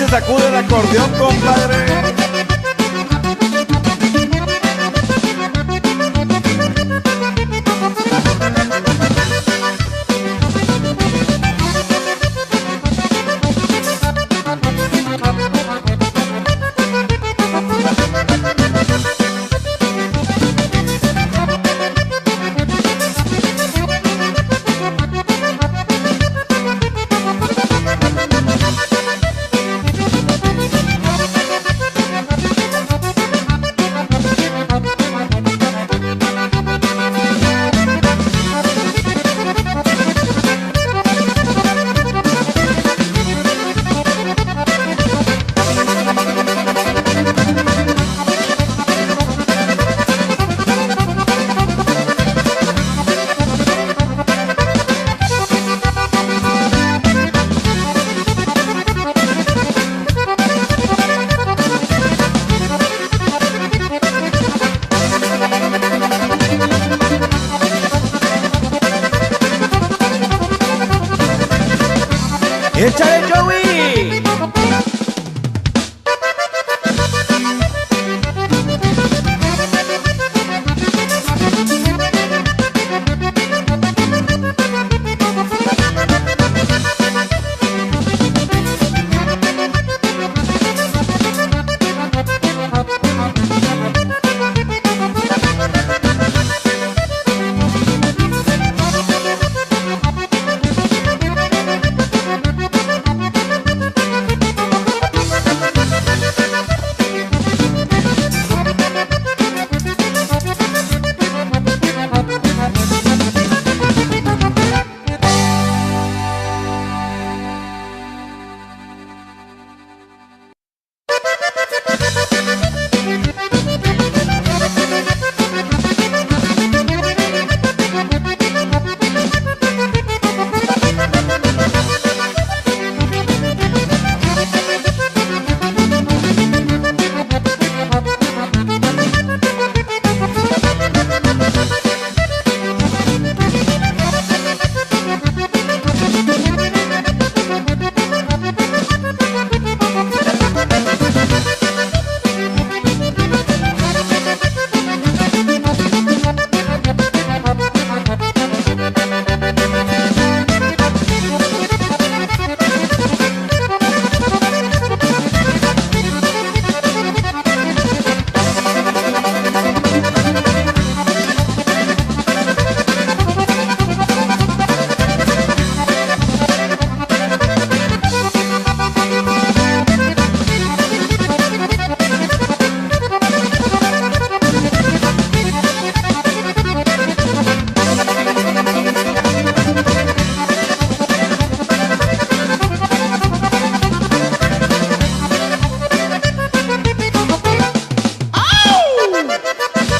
se sacude el acordeón, compadre. ¡Échale, Joey!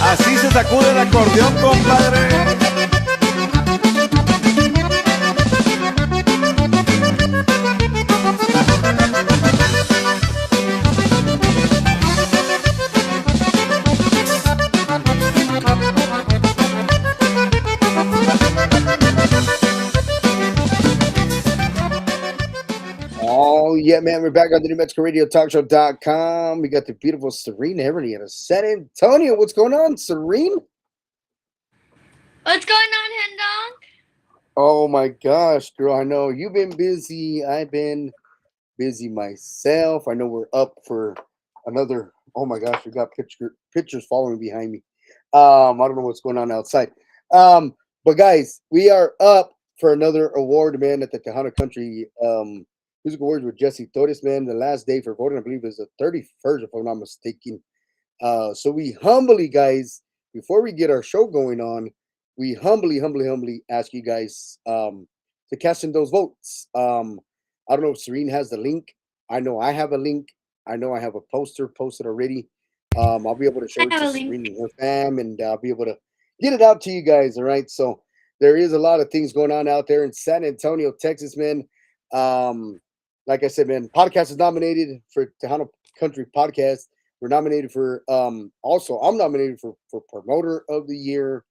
Así se sacude el acordeón, compadre. Oh, yeah, man. We're back on the New Mexico Radio Talk Show.com. We got the beautiful Serene Everly out of San Antonio. What's going on, Serene? What's going on, Hendong? Oh, my gosh, girl. I know you've been busy. I've been busy myself. I know we're up for another. Oh, my gosh. We got pictures following behind me. I don't know what's going on outside. But, guys, we are up for another award, man, at the Tejano Country Music Awards with Jesse Torres, man. The last day for voting, I believe, is the 31st, if I'm not mistaken. So we humbly, guys, before we get our show going on, we humbly ask you guys to cast in those votes. I don't know if Serene has the link. I know I have a link. I know I have a poster posted already. I'll be able to show I it have to a link. Serene and her fam, and I'll be able to get it out to you guys. All right. So there is a lot of things going on out there in San Antonio, Texas, man. Like I said, man, podcast is nominated for Tejano Country Podcast. We're nominated for also I'm nominated for Promoter of the Year,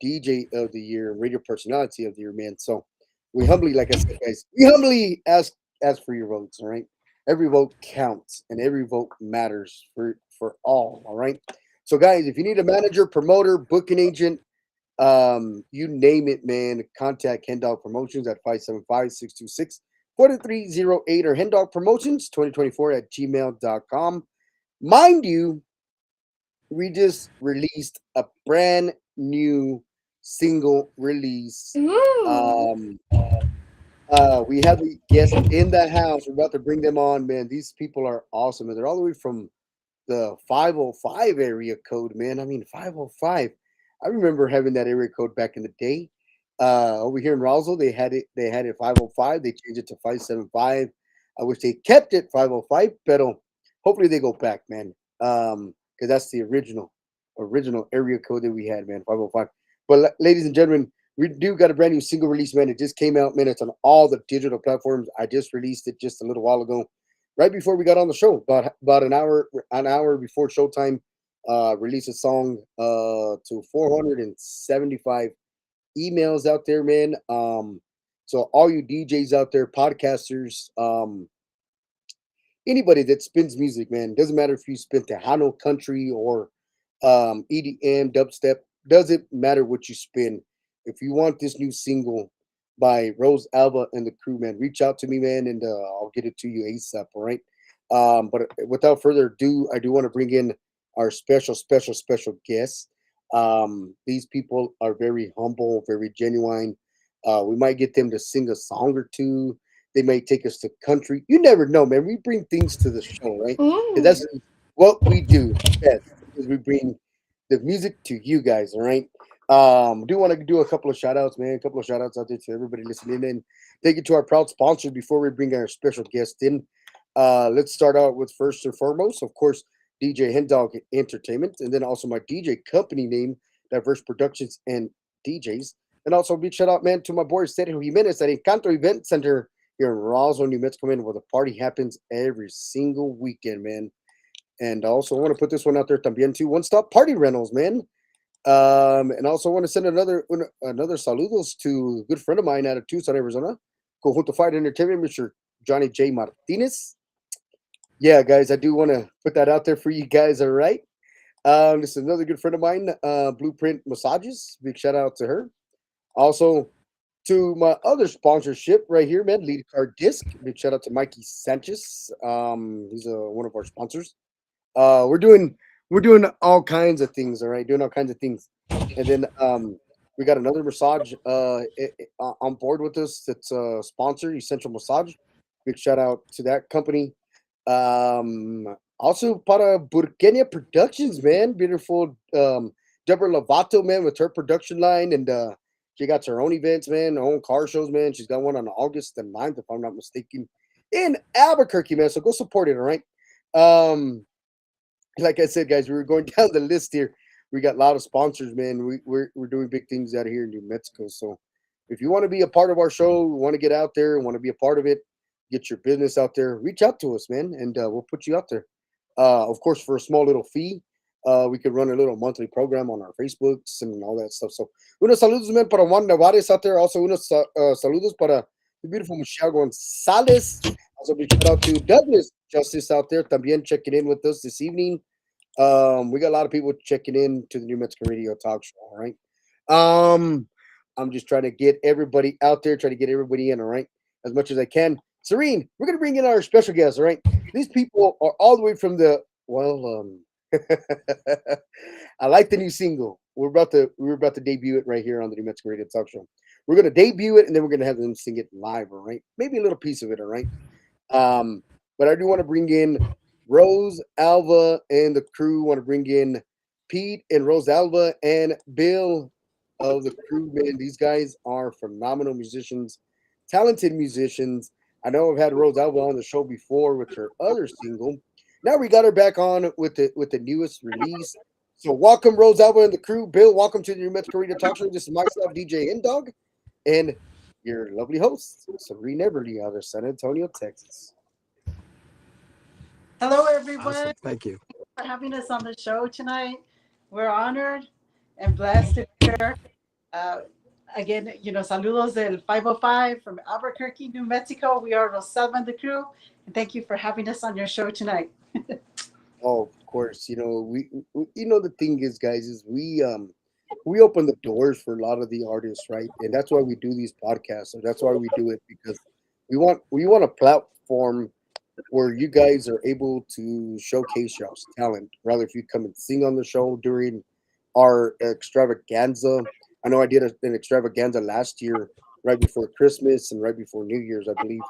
DJ of the Year, Radio Personality of the Year, man. So we humbly, like I said, guys, we humbly ask for your votes, all right? Every vote counts, and every vote matters for all. All right. So, guys, if you need a manager, promoter, booking agent, you name it, man, contact Hen Dog Promotions at 575-626-4308 or Hen Dog Promotions 2024 at gmail.com. Mind you, we just released a brand new single release. Ooh. Um, we have the guests in the house. We're about to bring them on, man. These people are awesome, and they're all the way from the 505 area code, man. I mean, 505. I remember having that area code back in the day. Over here in Roswell, they had it. They had it 505. They changed it to 575. I wish they kept it 505, but hopefully they go back, man. Because that's the original area code that we had, man. 505. But ladies and gentlemen, we do got a brand new single release, man. It just came out, man. It's on all the digital platforms. I just released it just a little while ago, right before we got on the show, about an hour before showtime. Release a song to 475 emails out there, man. So all you DJs out there, podcasters, anybody that spins music, man, doesn't matter if you spin Tejano country or EDM, dubstep, doesn't matter what you spin. If you want this new single by Rose Alva and the crew, man, reach out to me, man, and I'll get it to you ASAP. All right. But without further ado, I do want to bring in our special guests. These people are very humble, very genuine. We might get them to sing a song or two. They may take us to country. You never know, man. We bring things to the show, right? And Ooh. that's what we do best, is we bring the music to you guys, all right? Do want to do a couple of shout outs, man. A couple of shout outs out there to everybody listening in. Thank you to our proud sponsors before we bring our special guest in. Let's start out with first and foremost, of course, DJ Hendog Entertainment, and then also my DJ company name, Diverse Productions and DJs. And also big shout out, man, to my boy Sergio Jimenez at Encanto Event Center here in Roswell, New Mexico, man, where the party happens every single weekend, man. And also, I want to put this one out there también too. One Stop Party Rentals, man. And also want to send another saludos to a good friend of mine out of Tucson, Arizona, Conjunto Fight Entertainment, Mr. Johnny J. Martinez. Yeah, guys, I do want to put that out there for you guys. All right. This is another good friend of mine, Blueprint Massages. Big shout out to her. Also, to my other sponsorship right here, man, Lead Card Disc. Big shout out to Mikey Sanchez. He's one of our sponsors. We're doing all kinds of things, all right, doing all kinds of things. And then we got another massage on board with us that's a sponsor, Essential Massage. Big shout out to that company. Also para Burkenia Productions, man. Beautiful Deborah Lovato, man, with her production line, and she got her own events, man, her own car shows, man. She's got one on August the 9th, if I'm not mistaken, in Albuquerque, man. So go support it, all right? Like I said, guys, we were going down the list here. We got a lot of sponsors, man. We're doing big things out here in New Mexico. So if you want to be a part of our show, want to get out there, want to be a part of it, get your business out there, reach out to us, man, and we'll put you out there. Of course, for a small little fee, we could run a little monthly program on our Facebooks and all that stuff. So, unos saludos, man, para Juan Nevares out there. Also, unos saludos para the beautiful Michelle Gonzalez. Also, big shout out to Douglas Justice out there, también checking in with us this evening. We got a lot of people checking in to the New Mexico Radio Talk Show. All right. I'm just trying to get everybody out there, try to get everybody in. All right, as much as I can. Serene, we're gonna bring in our special guests. All right, these people are all the way from the I like the new single. We're about to debut it right here on the New Mexico Radio Talk Show. We're gonna debut it and then we're gonna have them sing it live. All right, maybe a little piece of it. All right. But I do want to bring in Rose Alva and the crew. Want to bring in Pete and Rose Alva and Bill of the crew. Man, these guys are phenomenal musicians, talented musicians. I know I've had Rose Alva on the show before with her other single. Now we got her back on with the newest release. So welcome Rose Alva and the crew. Bill, welcome to the New Mexico Radio Talk Show. This is myself, DJ Indog, and your lovely host, Serene Everly out of San Antonio, Texas. Hello, everyone. Awesome. Thank you. For having us on the show tonight. We're honored and blessed to be here. Uh, Again, saludos del 505 from Albuquerque, New Mexico. We are Roselva and the crew. And thank you for having us on your show tonight. Oh, of course. The thing is, guys, is we open the doors for a lot of the artists, right? And that's why we do these podcasts. So that's why we do it because we want a platform where you guys are able to showcase y'all's talent. Rather, if you come and sing on the show during our extravaganza. I know I did an extravaganza last year, right before Christmas and right before New Year's, I believe.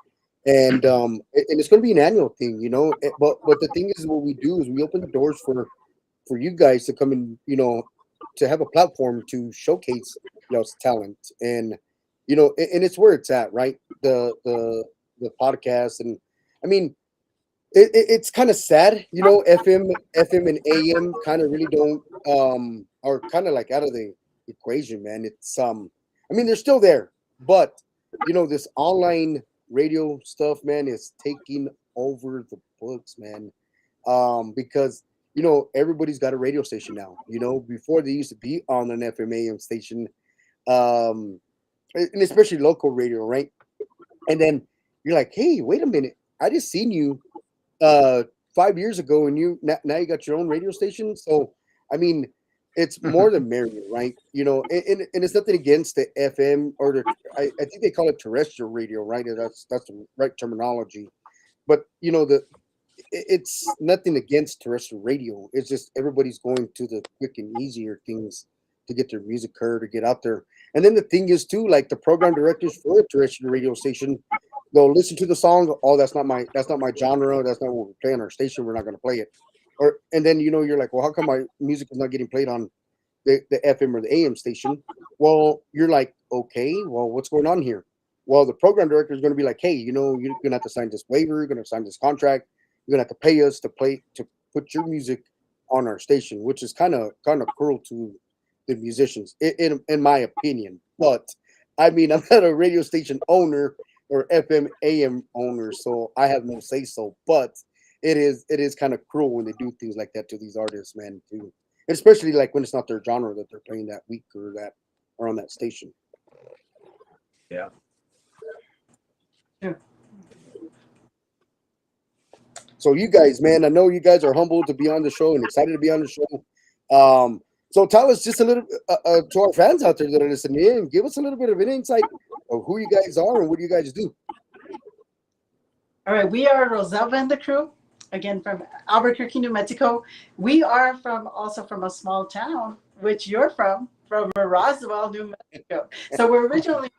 And it's going to be an annual thing, But the thing is, what we do is we open the doors for you guys to come and to have a platform to showcase y'all's talent, and and it's where it's at, right? The podcast, and I mean, it's kind of sad, FM and AM kind of really don't are kind of like out of the equation, man. It's I mean, they're still there, but this online radio stuff, man, is taking over the books, man. Because everybody's got a radio station now. Before they used to be on an FM AM station, um, and especially local radio, right? And then you're like, hey, wait a minute, I just seen you 5 years ago, and now you got your own radio station. So, I mean, it's more than merrier, right? And it's nothing against the FM or I think they call it terrestrial radio, right? That's the right terminology. But it's nothing against terrestrial radio. It's just everybody's going to the quick and easier things to get their music heard or get out there. And then the thing is too, like the program directors for a terrestrial radio station, they'll listen to the song. Oh, that's not my genre. That's not what we play on our station. We're not going to play it. And then you're like, well, how come my music is not getting played on the FM or the AM station? Well, you're like, okay, well, what's going on here? Well, the program director is going to be like, hey, you're going to have to sign this waiver. You're going to sign this contract. You're going to have to pay us to put your music on our station, which is kind of cruel to the musicians, in my opinion. But I mean, I'm not a radio station owner or FM AM owner, so I have no say so. But it is kind of cruel when they do things like that to these artists, man. Too, especially like when it's not their genre that they're playing that week or on that station. Yeah. Yeah. So you guys, man, I know you guys are humbled to be on the show and excited to be on the show. So tell us just a little to our fans out there that are listening in, give us a little bit of an insight of who you guys are and what you guys do. All right, we are Roselva and the crew, again from Albuquerque, New Mexico. We are also from a small town, which you're from Roswell, New Mexico. So we're originally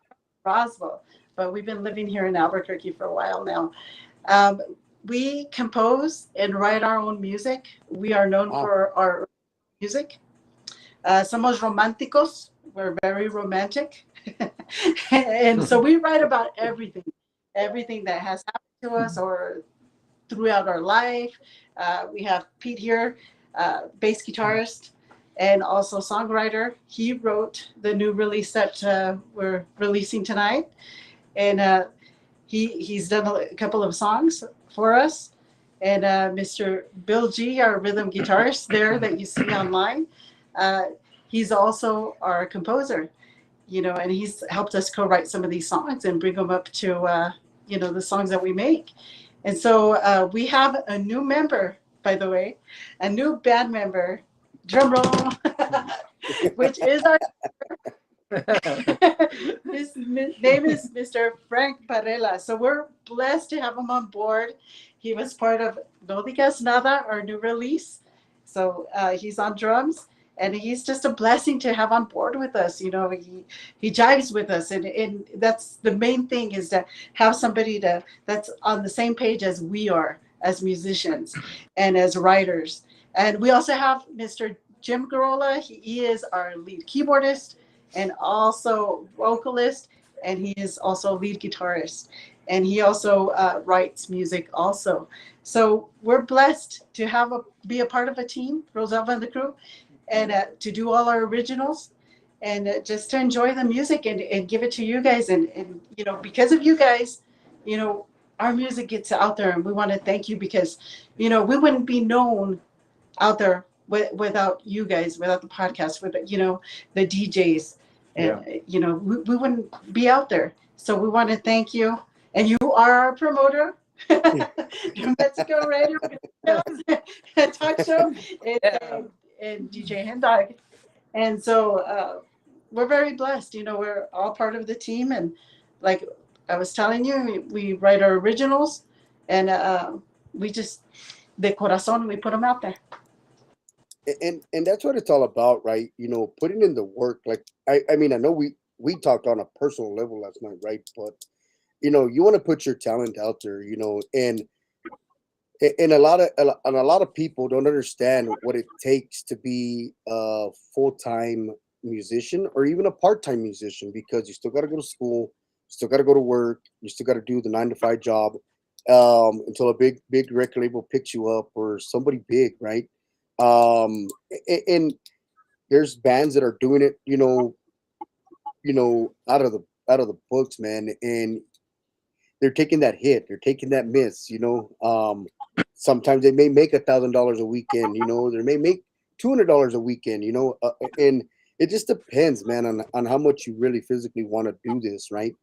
from Roswell, but we've been living here in Albuquerque for a while now. We compose and write our own music. We are known for our music. Somos románticos. We're very romantic. And so we write about everything that has happened to us or throughout our life. We have Pete here, bass guitarist and also songwriter. He wrote the new release that we're releasing tonight. And he's done a couple of songs for us. And Mr. Bill G, our rhythm guitarist there that you see online, he's also our composer, and he's helped us co-write some of these songs and bring them up to, the songs that we make. And so we have a new member, by the way, a new band member, drum roll, which is our his name is Mr. Frank Parrella. So we're blessed to have him on board. He was part of No Digas Nada, our new release. So he's on drums, and he's just a blessing to have on board with us. He jives with us, and that's the main thing, is to have somebody that's on the same page as we are as musicians and as writers. And we also have Mr. Jim Garola. He is our lead keyboardist and also vocalist, and he is also lead guitarist, and he also writes music also. So we're blessed to be a part of a team, Roselva and the crew, and to do all our originals, and just to enjoy the music and give it to you guys. And because of you guys, our music gets out there, and we want to thank you, because we wouldn't be known out there without you guys, without the podcast, with the DJs, And, Yeah. we wouldn't be out there. So we want to thank you. And you are our promoter. New Mexico Radio Talk Show and, Yeah. and DJ Hendog. And so we're very blessed. We're all part of the team. And like I was telling you, we write our originals and we just, de corazon, we put them out there. And that's what it's all about, right? Putting in the work. Like I mean, I know we talked on a personal level last night, right? But you want to put your talent out there, and a lot of people don't understand what it takes to be a full-time musician or even a part-time musician, because you still got to go to school, you still got to go to work, you still got to do the 9 to 5 job, until a big record label picks you up or somebody big, right? And there's bands that are doing it, out of the books, man, and they're taking that hit, they're taking that miss. Sometimes they may make $1,000 a weekend, they may make $200 a weekend, and it just depends, man, on how much you really physically want to do this, right?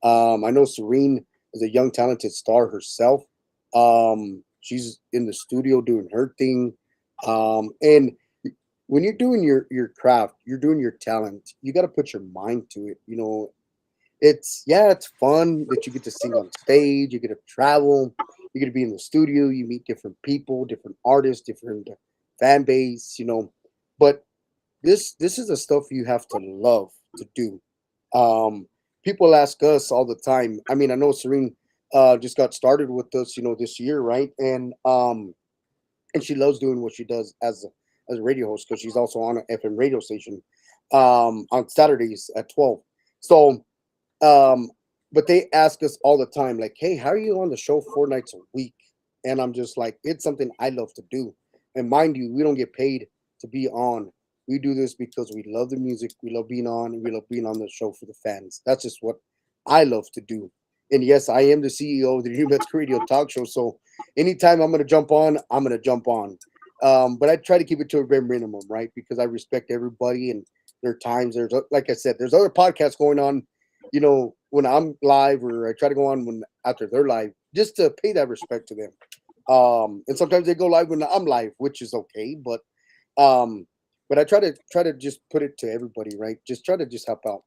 I know Serene is a young talented star herself. She's in the studio doing her thing. And when you're doing your craft, you're doing your talent, you got to put your mind to it. It's fun that you get to sing on stage, you get to travel, you get to be in the studio, you meet different people, different artists, different fan base, but this is the stuff you have to love to do. People ask us all the time. I mean, I know Serene just got started with us, this year, right? And she loves doing what she does as a radio host, because she's also on an FM radio station on Saturdays at 12. So um, but they ask us all the time, like, "Hey, how are you on the show 4 nights a week?" And I'm just like, it's something I love to do. And mind you, we don't get paid to be on. We do this because we love the music, we love being on, and we love being on the show for the fans. That's just what I love to do. And yes, I am the CEO of the New Mexico Radio Talk Show. So anytime I'm going to jump on, I'm going to jump on. But I try to keep it to a bare minimum, right? Because I respect everybody and their times. Like I said, there's other podcasts going on, when I'm live, or I try to go on when after they're live, just to pay that respect to them. And sometimes they go live when I'm live, which is okay, um, but I try to just put it to everybody, right? Just try to just help out.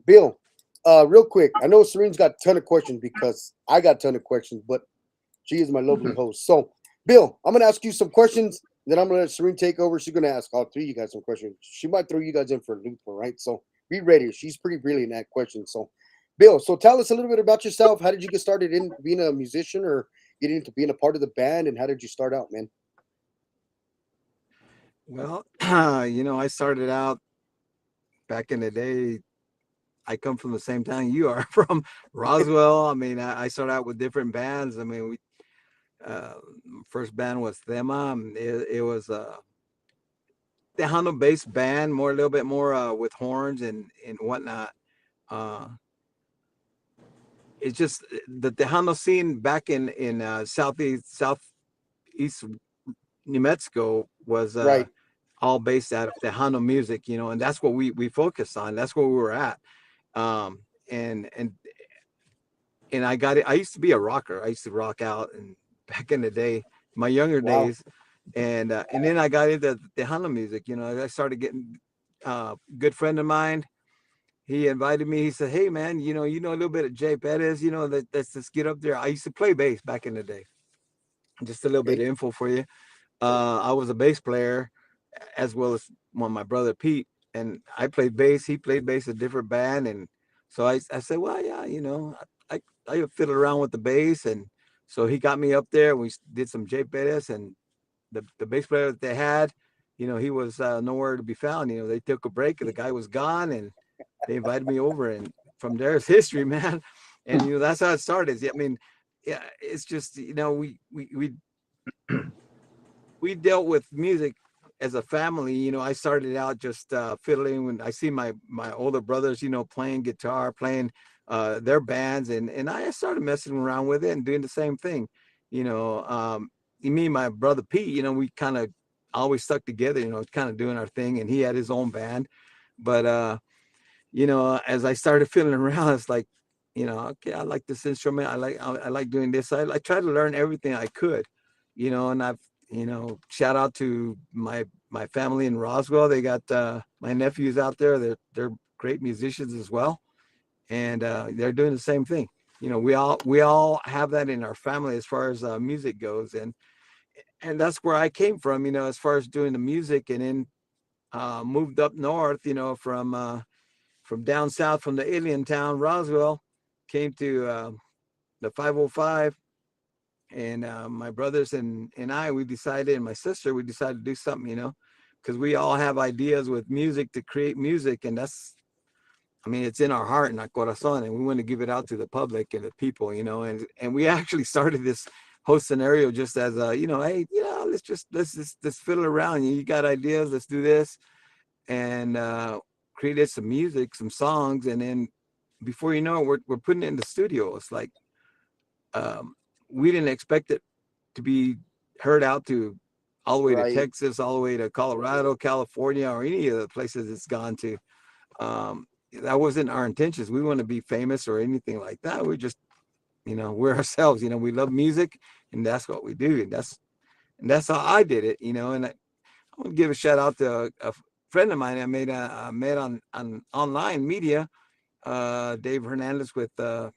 Bill, real quick, I know Serene's got a ton of questions because I got a ton of questions, but she is my lovely host. So, Bill, I'm gonna ask you some questions. Then I'm gonna let Serene take over. She's gonna ask all three of you guys some questions. She might throw you guys in for a loop, all right? So be ready. She's pretty brilliant at questions. So, Bill, so tell us a little bit about yourself. How did you get started in being a musician or getting into being a part of the band, and how did you start out, man? Well, I started out back in the day. I come from the same town you are from, Roswell. I mean, I started out with different bands. I mean, we uh, first band was Thema. It was a Tejano based band, more a little bit more with horns and whatnot. Uh, it's just the Tejano scene back in southeast New Mexico was Right. all based out of Tejano music, and that's what we focused on. That's where we were at. Um, and and and I got it. I used to be a rocker. I used to rock out, and back in the day, my younger Wow. days, and then I got into Tejano music. I started getting good friend of mine. He invited me. He said, "Hey, man, you know a little bit of Jay Perez. Let's just get up there." I used to play bass back in the day. Just a little bit Okay. of info for you. I was a bass player as well as my brother Pete, and I played bass. He played bass a different band, and so I said, well, yeah, I I fiddled around with the bass, and so he got me up there. We did some Jay Perez, and the bass player that they had, he was nowhere to be found. They took a break, and the guy was gone, and they invited me over, and from there's history, man. And that's how it started. I mean, yeah, it's just we dealt with music as a family. I started out just fiddling when I see my older brothers, playing guitar, playing their bands, and I started messing around with it and doing the same thing. You know, um, Me and my brother Pete, we kind of always stuck together. Kind of doing our thing, and he had his own band, but as I started feeling around, it's like, okay, I like this instrument. I like doing this. I try to learn everything I could, and I've, shout out to my family in Roswell. They got my nephews out there. They're great musicians as well, and they're doing the same thing. We all have that in our family as far as music goes, and that's where I came from. As far as doing the music, and then moved up north. From down south, from the alien town Roswell, came to the 505, and my brothers and I, we decided, and my sister, we decided to do something, because we all have ideas with music to create music, and it's in our heart and our corazon, and we want to give it out to the public and the people, and we actually started this whole scenario just as a, hey, let's fiddle around. You got ideas, let's do this, and created some music, some songs, and then before you know it, we're putting it in the studio. It's like um, we didn't expect it to be heard out to all the way to Right. Texas, all the way to Colorado, California, or any of the places it's gone to. That wasn't our intentions. We want to be famous or anything like that. We just, we're ourselves. We love music, and that's what we do. And that's how I did it. And I want to give a shout out to a friend of mine I met on online media, Dave Hernandez, with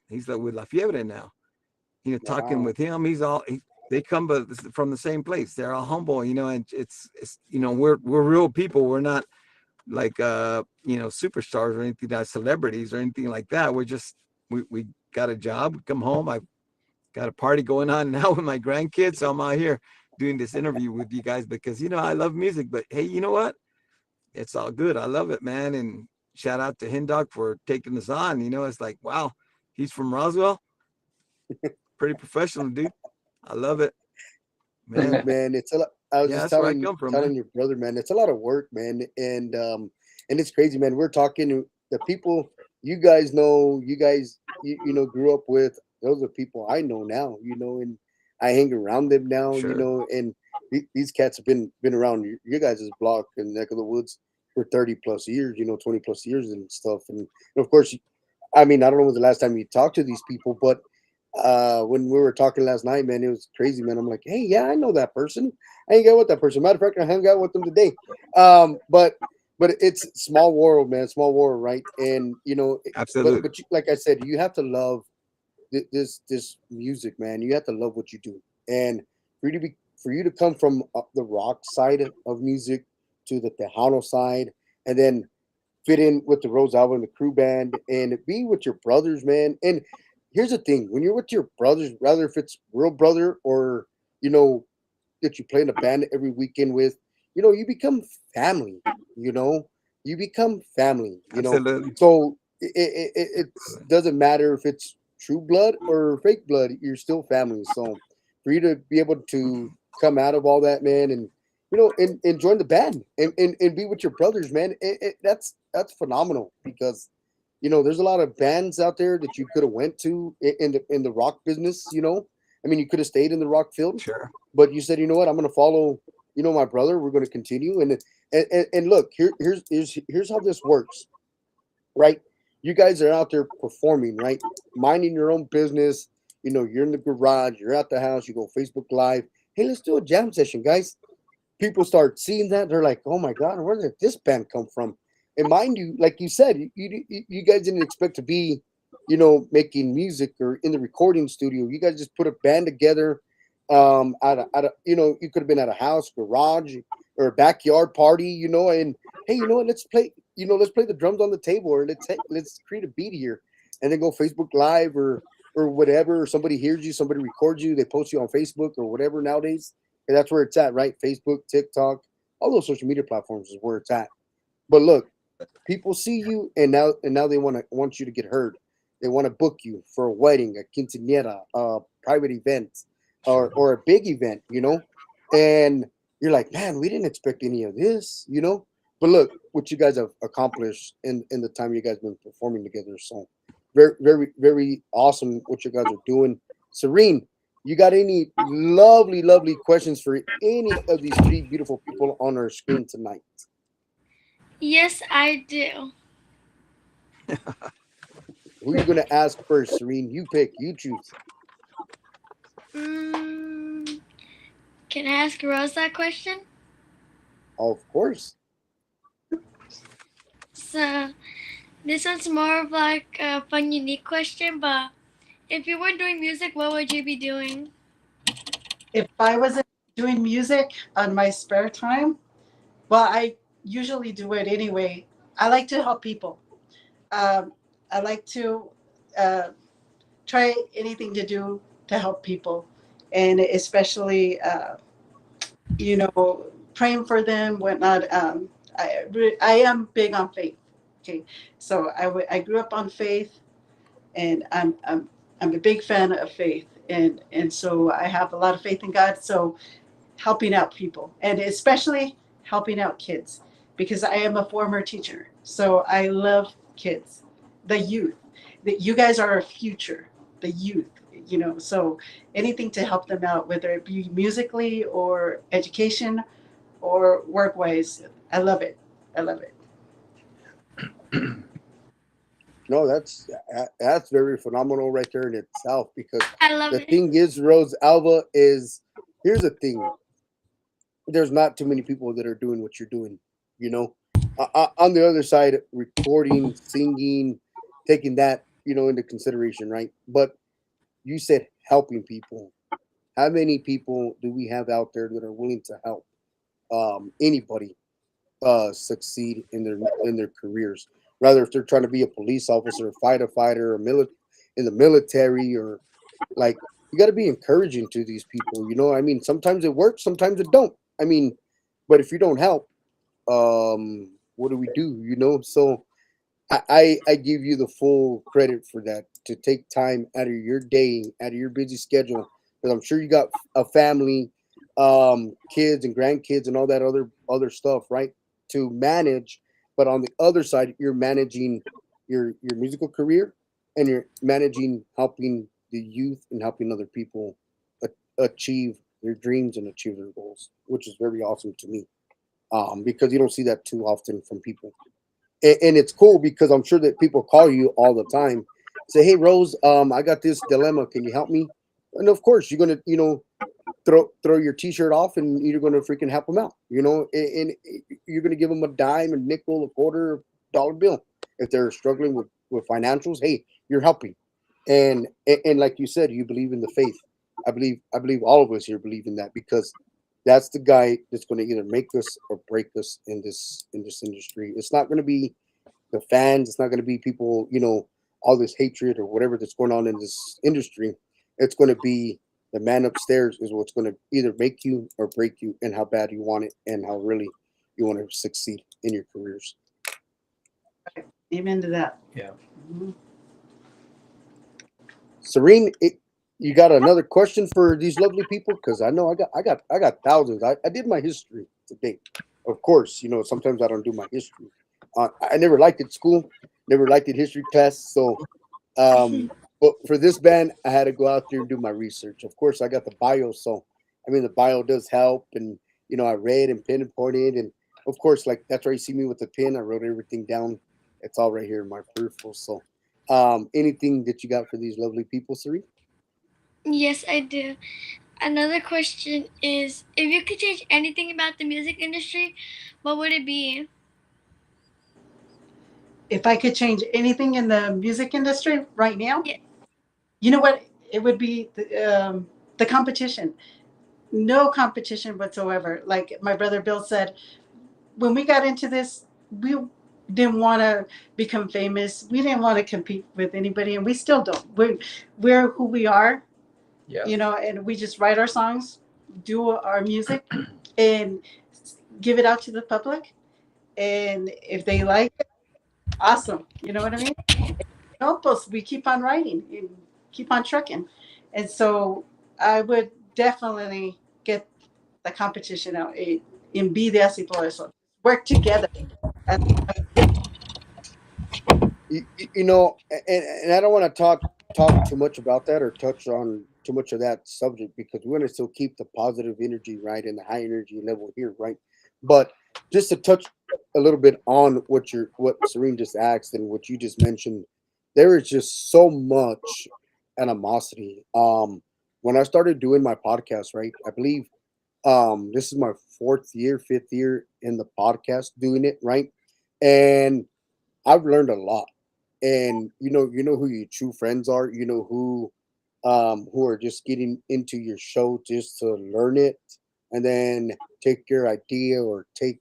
he's with La Fiebre now. Talking Wow. with him, they come from the same place. They're all humble, and it's we're real people. We're not like superstars or anything, not celebrities or anything like that. We're just we got a job, we come home. I've got a party going on now with my grandkids, so I'm out here doing this interview with you guys because I love music. But hey, you know what? It's all good. I love it, man. And shout out to Hindog for taking us on. It's like, wow, he's from Roswell. Pretty professional, dude. I love it, man. Dude, man, it's a lot. I was Yeah, just that's where I telling come from, man. telling your brother, man, it's a lot of work, man, and it's crazy, man. We're talking the people you guys know, grew up with. Those are people I know now, and I hang around them now, Sure. and these cats have been around your guys' block and neck of the woods for 30 plus years, 20 plus years and stuff, and of course, I mean, I don't know when the last time you talked to these people, but when we were talking last night, man, it was crazy, man. I'm like, hey, yeah, I know that person. I ain't got with that person. Matter of fact, I hung out with them today. But it's small world, man, small world, right? And but Absolutely. like I said, you have to love this music, man. You have to love what you do, and for you to come from the rock side of music to the Tejano side, and then fit in with the Rose album, the crew band, and be with your brothers, man. And here's the thing: when you're with your brothers, rather if it's real brother or you know that you play in a band every weekend with, you become family. You know, you become family. Absolutely. So it doesn't matter if it's true blood or fake blood; you're still family. So for you to be able to come out of all that, man, and and join the band and be with your brothers, man. That's phenomenal because there's a lot of bands out there that you could have went to in the rock business. I mean, you could have stayed in the rock field, Sure. but you said, you know what, I'm going to follow, my brother. We're going to continue, and look, here's how this works, right? You guys are out there performing, right? Minding your own business. You're in the garage, you're at the house, you go Facebook Live. Hey, let's do a jam session, guys. People start seeing that, they're like, "Oh my God, where did this band come from?" And mind you, like you said, you guys didn't expect to be, making music or in the recording studio. You guys just put a band together. You could have been at a house, garage, or a backyard party. And hey, you know what? Let's play. Let's play the drums on the table, or let's create a beat here, and then go Facebook Live or whatever. Or somebody hears you, somebody records you, they post you on Facebook or whatever nowadays. And that's where it's at, right? Facebook, TikTok, all those social media platforms is where it's at. But look, people see you, and now they want you to get heard. They want to book you for a wedding, a quinceañera, a private event, or Sure. or a big event, And you're like, man, we didn't expect any of this. But look what you guys have accomplished in the time you guys been performing together. So very, very, very awesome what you guys are doing. Serene, you got any lovely, lovely questions for any of these three beautiful people on our screen tonight? Yes, I do. Who are you gonna ask first, Serene? You pick. You choose. Mm, can I ask Rose that question? Of course. So this one's more of like a fun, unique question. But if you were doing music, what would you be doing? If I wasn't doing music on my spare time, well, I usually do it anyway. I like to help people. Um, I like to uh, try anything to do to help people, and especially praying for them, whatnot. I am big on faith. Okay, so I grew up on faith, and I'm a big fan of faith, and so I have a lot of faith in God. So helping out people, and especially helping out kids, because I am a former teacher. So I love kids, the youth. That you guys are our future, the youth. So anything to help them out, whether it be musically or education or work wise, I love it. I love it. No, that's very phenomenal right there in itself. Because I love the it. thing is, Rose Alva is here's the thing. There's not too many people that are doing what you're doing. You know, on the other side, recording, singing, taking that into consideration, right? But you said helping people. How many people do we have out there that are willing to help anybody succeed in their careers? Rather, if they're trying to be a police officer, a fighter, in the military, or like you got to be encouraging to these people. I mean, sometimes it works, sometimes it don't. I mean, but if you don't help, what do we do? So I give you the full credit for that, to take time out of your day, out of your busy schedule, because I'm sure you got a family, kids and grandkids and all that other stuff, right? To manage, but on the other side, you're managing your musical career, and you're managing helping the youth and helping other people achieve their dreams and achieve their goals, which is very awesome to me. Because you don't see that too often from people, and it's cool because I'm sure that people call you all the time, say, "Hey, Rose, I got this dilemma. Can you help me?" And of course, you're gonna, throw your T-shirt off, and you're gonna freaking help them out. And you're gonna give them a dime, a nickel, a quarter, dollar bill if they're struggling with financials. Hey, you're helping, and like you said, you believe in the faith. I believe all of us here believe in that, because that's the guy that's going to either make us or break us in this industry. It's not going to be the fans. It's not going to be people. All this hatred or whatever that's going on in this industry. It's going to be the man upstairs is what's going to either make you or break you, and how bad you want it, and how really you want to succeed in your careers. Amen to that. Yeah. Mhm. Serene, you got another question for these lovely people? Because I know I got thousands. I did my history today. Of course, sometimes I don't do my history. I never liked it school, never liked it history class. So, but for this band, I had to go out there and do my research. Of course, I got the bio, so I mean the bio does help, and I read and pinpointed, and of course, like that's why you see me with the pen. I wrote everything down. It's all right here in my peripheral. So, anything that you got for these lovely people, Sari? Yes, I do. Another question is, if you could change anything about the music industry, what would it be? If I could change anything in the music industry right now, Yeah. you know what? It would be the competition. No competition whatsoever. Like my brother Bill said, when we got into this, we didn't want to become famous. We didn't want to compete with anybody, and we still don't. We're who we are, Yeah. and we just write our songs, do our music, and give it out to the public. And if they like it, awesome. You know what I mean? Help us. We keep on writing, and keep on trucking, and so I would definitely get the competition out and be there por eso. Work together. As, And I don't want to talk too much about that or touch on too much of that subject, because we want to still keep the positive energy, right, and the high energy level here, right? But just to touch a little bit on what Serene just asked and what you just mentioned, there is just so much animosity. When I started doing my podcast, right, I believe this is my fourth year, fifth year in the podcast doing it, right, and I've learned a lot. And you know who your true friends are. You know who are just getting into your show just to learn it, and then take your idea or take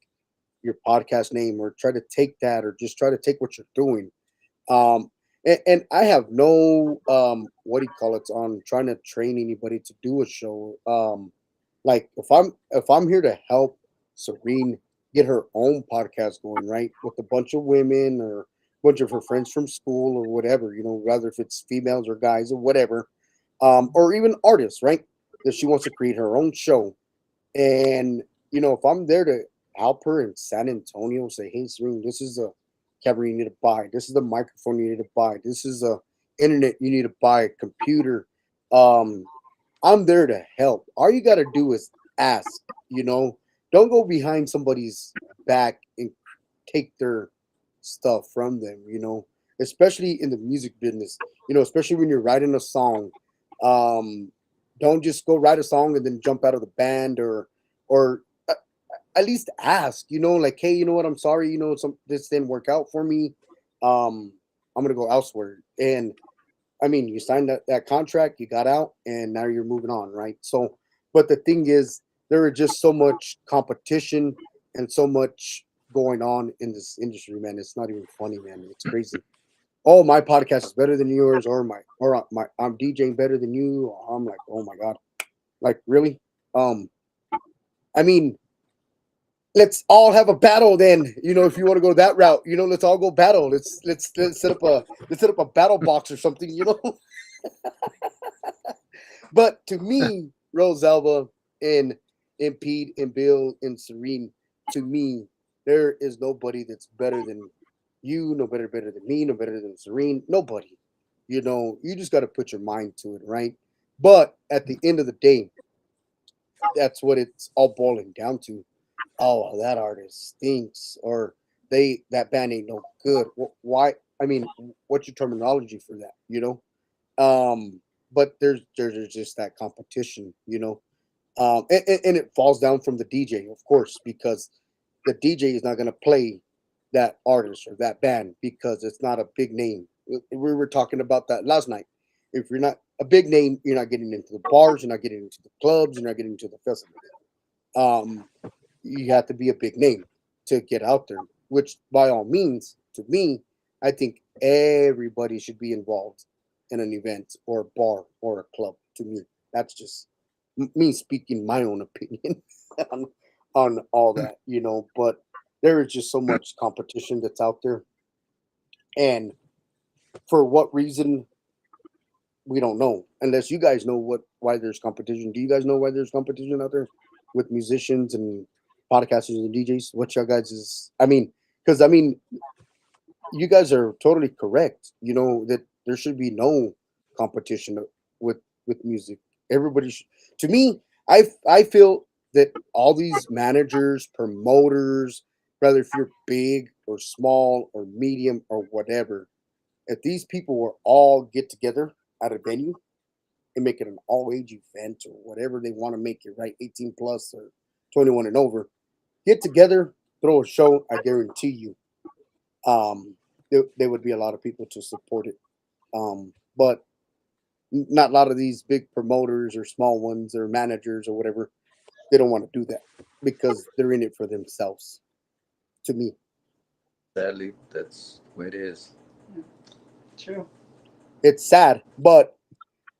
your podcast name or try to take that or just try to take what you're doing. And I have no what do you call it on trying to train anybody to do a show. Like if I'm here to help Serene get her own podcast going, right, with a bunch of women or a bunch of her friends from school or whatever, rather if it's females or guys or whatever, or even artists, right, that she wants to create her own show. And if I'm there to help her in San Antonio, say, hey, Serene, this is a camera you need to buy. This is the microphone you need to buy. This is a internet you need to buy, a computer. Um, I'm there to help. All you got to do is ask. Don't go behind somebody's back and take their stuff from them. Especially in the music business. Especially when you're writing a song. Um, don't just go write a song and then jump out of the band or at least ask. Like, hey, you know what? I'm sorry. This didn't work out for me. I'm gonna go elsewhere. And I mean, you signed that contract, you got out, and now you're moving on, right? So, but the thing is, there is just so much competition and so much going on in this industry, man. It's not even funny, man. It's crazy. Oh, my podcast is better than yours, or I'm DJing better than you. I'm like, oh my god, like really? Um, I mean, let's all have a battle then. If you want to go that route, let's all go battle. Let's set up a battle box or something. But to me, Rose Elva and Pete and Bill and Serene, to me, there is nobody that's better than you, no better than me, no better than Serene, nobody. You just got to put your mind to it, right? But at the end of the day, that's what it's all boiling down to. Oh, well, that artist stinks, or that band ain't no good. Why? I mean, what's your terminology for that? But there's just that competition, and it falls down from the DJ, of course, because the DJ is not going to play that artist or that band because it's not a big name. We were talking about that last night. If you're not a big name, you're not getting into the bars, you're not getting into the clubs, you're not getting into the festivals. Um, you have to be a big name to get out there, which by all means, to me, I think everybody should be involved in an event or a bar or a club. To me, that's just me speaking my own opinion on, on all that, but there is just so much competition that's out there. And for what reason, we don't know unless you guys know why there's competition. Do you guys know why there's competition out there with musicians and podcasters and DJs? What y'all guys is? I mean, because you guys are totally correct. That there should be no competition with music. Everybody should. To me, I feel that all these managers, promoters, whether if you're big or small or medium or whatever, if these people were all get together at a venue and make it an all age event or whatever they want to make it, right? 18 plus or 21 and over, get together, throw a show. I guarantee you, there would be a lot of people to support it. But not a lot of these big promoters or small ones or managers or whatever, they don't want to do that because they're in it for themselves. To me, Sadly, that's the way it is. True. it's sad, but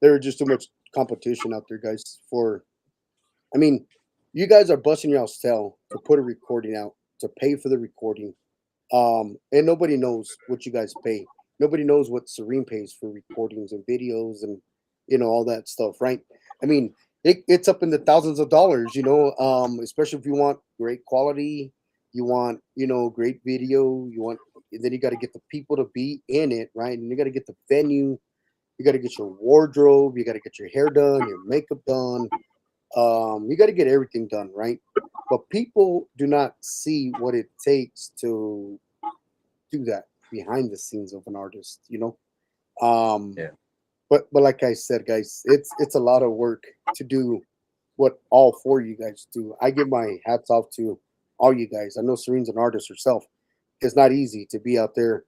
there's just too much competition out there, guys. I mean, you guys are busting your tail to put a recording out, to pay for the recording, and nobody knows what you guys pay. Nobody knows what Serene pays for recordings and videos and all that stuff, right? I mean, it's up in the thousands of dollars, especially if you want great quality, you want great video, you want, and then you got to get the people to be in it, right? And you got to get the venue, you got to get your wardrobe, you got to get your hair done, your makeup done, you got to get everything done, right? but people do not see what it takes to do that behind the scenes of an artist, you know. Um, Yeah. but like I said, guys, it's a lot of work to do what all four of you guys do. I give my hats off to all you guys. I know Serene's an artist herself. It's not easy to be out there,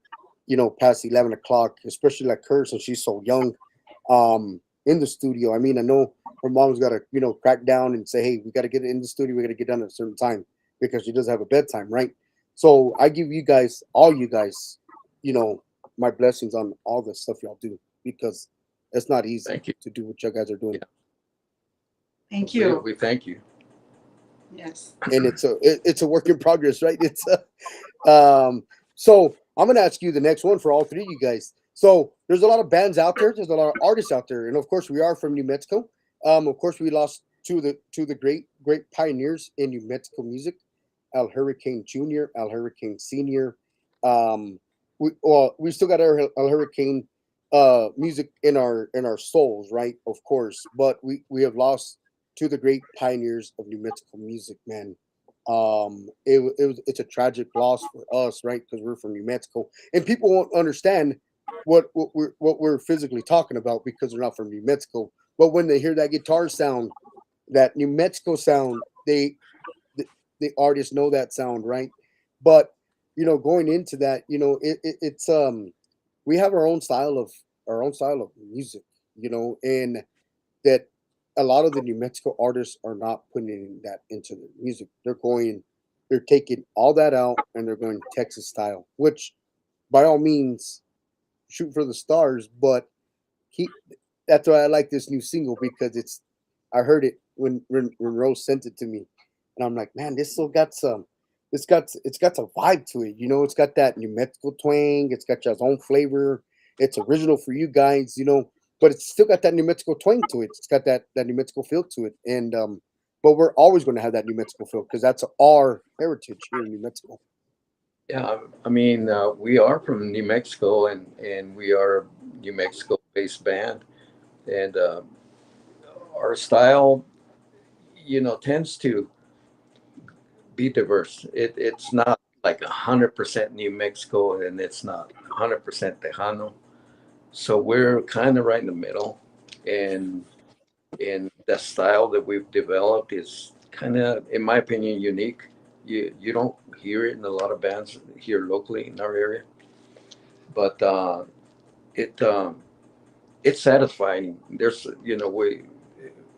past 11 o'clock, especially like her since she's so young, in the studio. I mean, I know her mom's got to, crack down and say, hey, we got to get in the studio. We got to get done at a certain time because she doesn't have a bedtime, right? So I give you guys, all you guys, you know, my blessings on all the stuff y'all do because it's not easy Thank you. to do what you guys are doing. Yeah. Thank We, you. we thank you. Yes. And it's a work in progress, right? So I'm gonna ask you the next one for all three of you guys. So there's a lot of bands out there, there's a lot of artists out there, and of course we are from New Mexico. Of course we lost two of the great pioneers in New Mexico music, Al Hurricane Jr., Al Hurricane Senior. We still got our Al Hurricane music in our souls, right? Of course, but we have lost two of the great pioneers of New Mexico music, man. It's a tragic loss for us, right? Because we're from New Mexico, and people won't understand what we're physically talking about because they're not from New Mexico. But when they hear that guitar sound, that New Mexico sound, the artists know that sound, right? But going into that, it's we have our own style of music, and that a lot of the New Mexico artists are not putting that into their music. They're taking all that out and they're going Texas style, which by all means shoot for the stars. But he, that's why I like this new single because I heard it when Rose sent it to me, and I'm like, man, this still got some. It's got some vibe to it, It's got that New Mexico twang. It's got its own flavor. It's original for you guys, but it's still got that New Mexico twang to it. It's got that New Mexico feel to it, and but we're always going to have that New Mexico feel because that's our heritage here in New Mexico. Yeah, I mean, we are from New Mexico, and we are a New Mexico-based band, and our style, tends to be diverse. It's not like 100% New Mexico, and it's not 100% Tejano. So we're kind of right in the middle, and the style that we've developed is kind of, in my opinion, unique. You don't hear it in a lot of bands here locally in our area, but it it's satisfying. There's we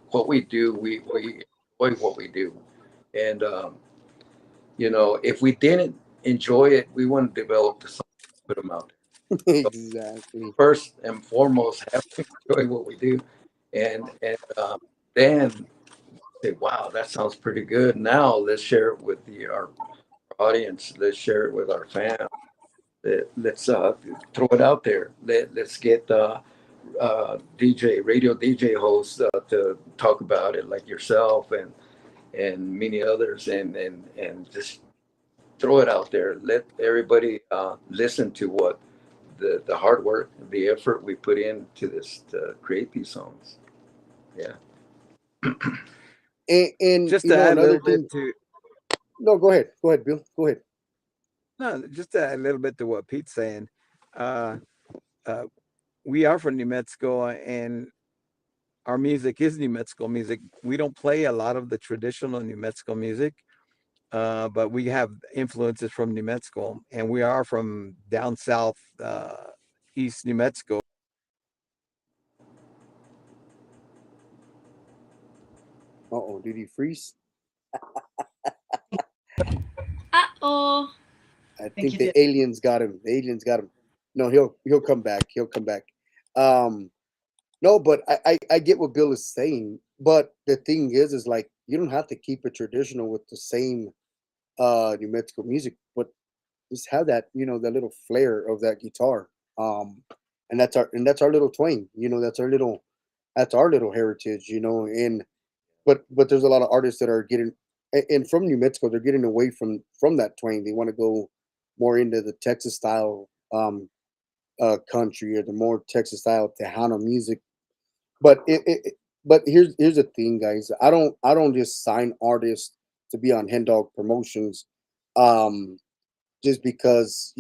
what we do, we enjoy what we do, and if we didn't enjoy it, we wouldn't develop the song, put them out there. So Exactly. first and foremost, have to enjoy what we do, and then say, wow, that sounds pretty good. Now let's share it with our audience. Let's share it with our fans. Let's throw it out there. Let's get radio DJ hosts to talk about it, like yourself and many others, and just throw it out there. Let everybody listen to what the hard work, the effort we put into this to create these songs. Yeah. And Just to add a another little bit thing. to No, go ahead, Bill. Go ahead. no, just to add a little bit to what Pete's saying. Uh, uh, we are from New Mexico, and our music is New Mexico music. We don't play a lot of the traditional New Mexico music, but we have influences from New Mexico, and we are from down south, East New Mexico. Oh, did he freeze? Oh. I Thank think you, the dear. aliens got him. The aliens got him. No, he'll come back. He'll come back. Um, no, but I get what Bill is saying. But the thing is like you don't have to keep it traditional with the same New Mexico music, but just have that that little flair of that guitar. And that's our little twang. That's our little heritage. And but there's a lot of artists that are getting and from New Mexico they're getting away from that twang. They want to go more into the Texas style country or the more Texas style Tejano music. But but here's the thing, guys. I don't just sign artists to be on Hen Dog Promotions, um, just because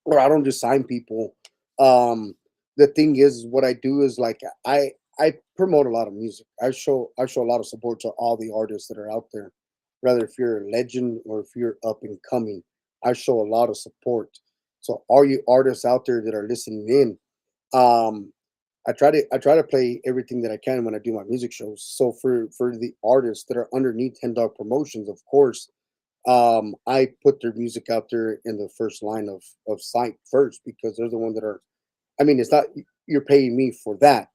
or I don't just sign people. Um, the thing is, what I do is like I promote a lot of music. I show a lot of support to all the artists that are out there, whether if you're a legend or if you're up and coming. I show a lot of support. So all you artists out there that are listening in, um, I try to play everything that I can when I do my music shows. So for the artists that are underneath Ten Dog Promotions, of course, I put their music out there in the first line of sight first because they're the one that are. I mean, it's not you're paying me for that.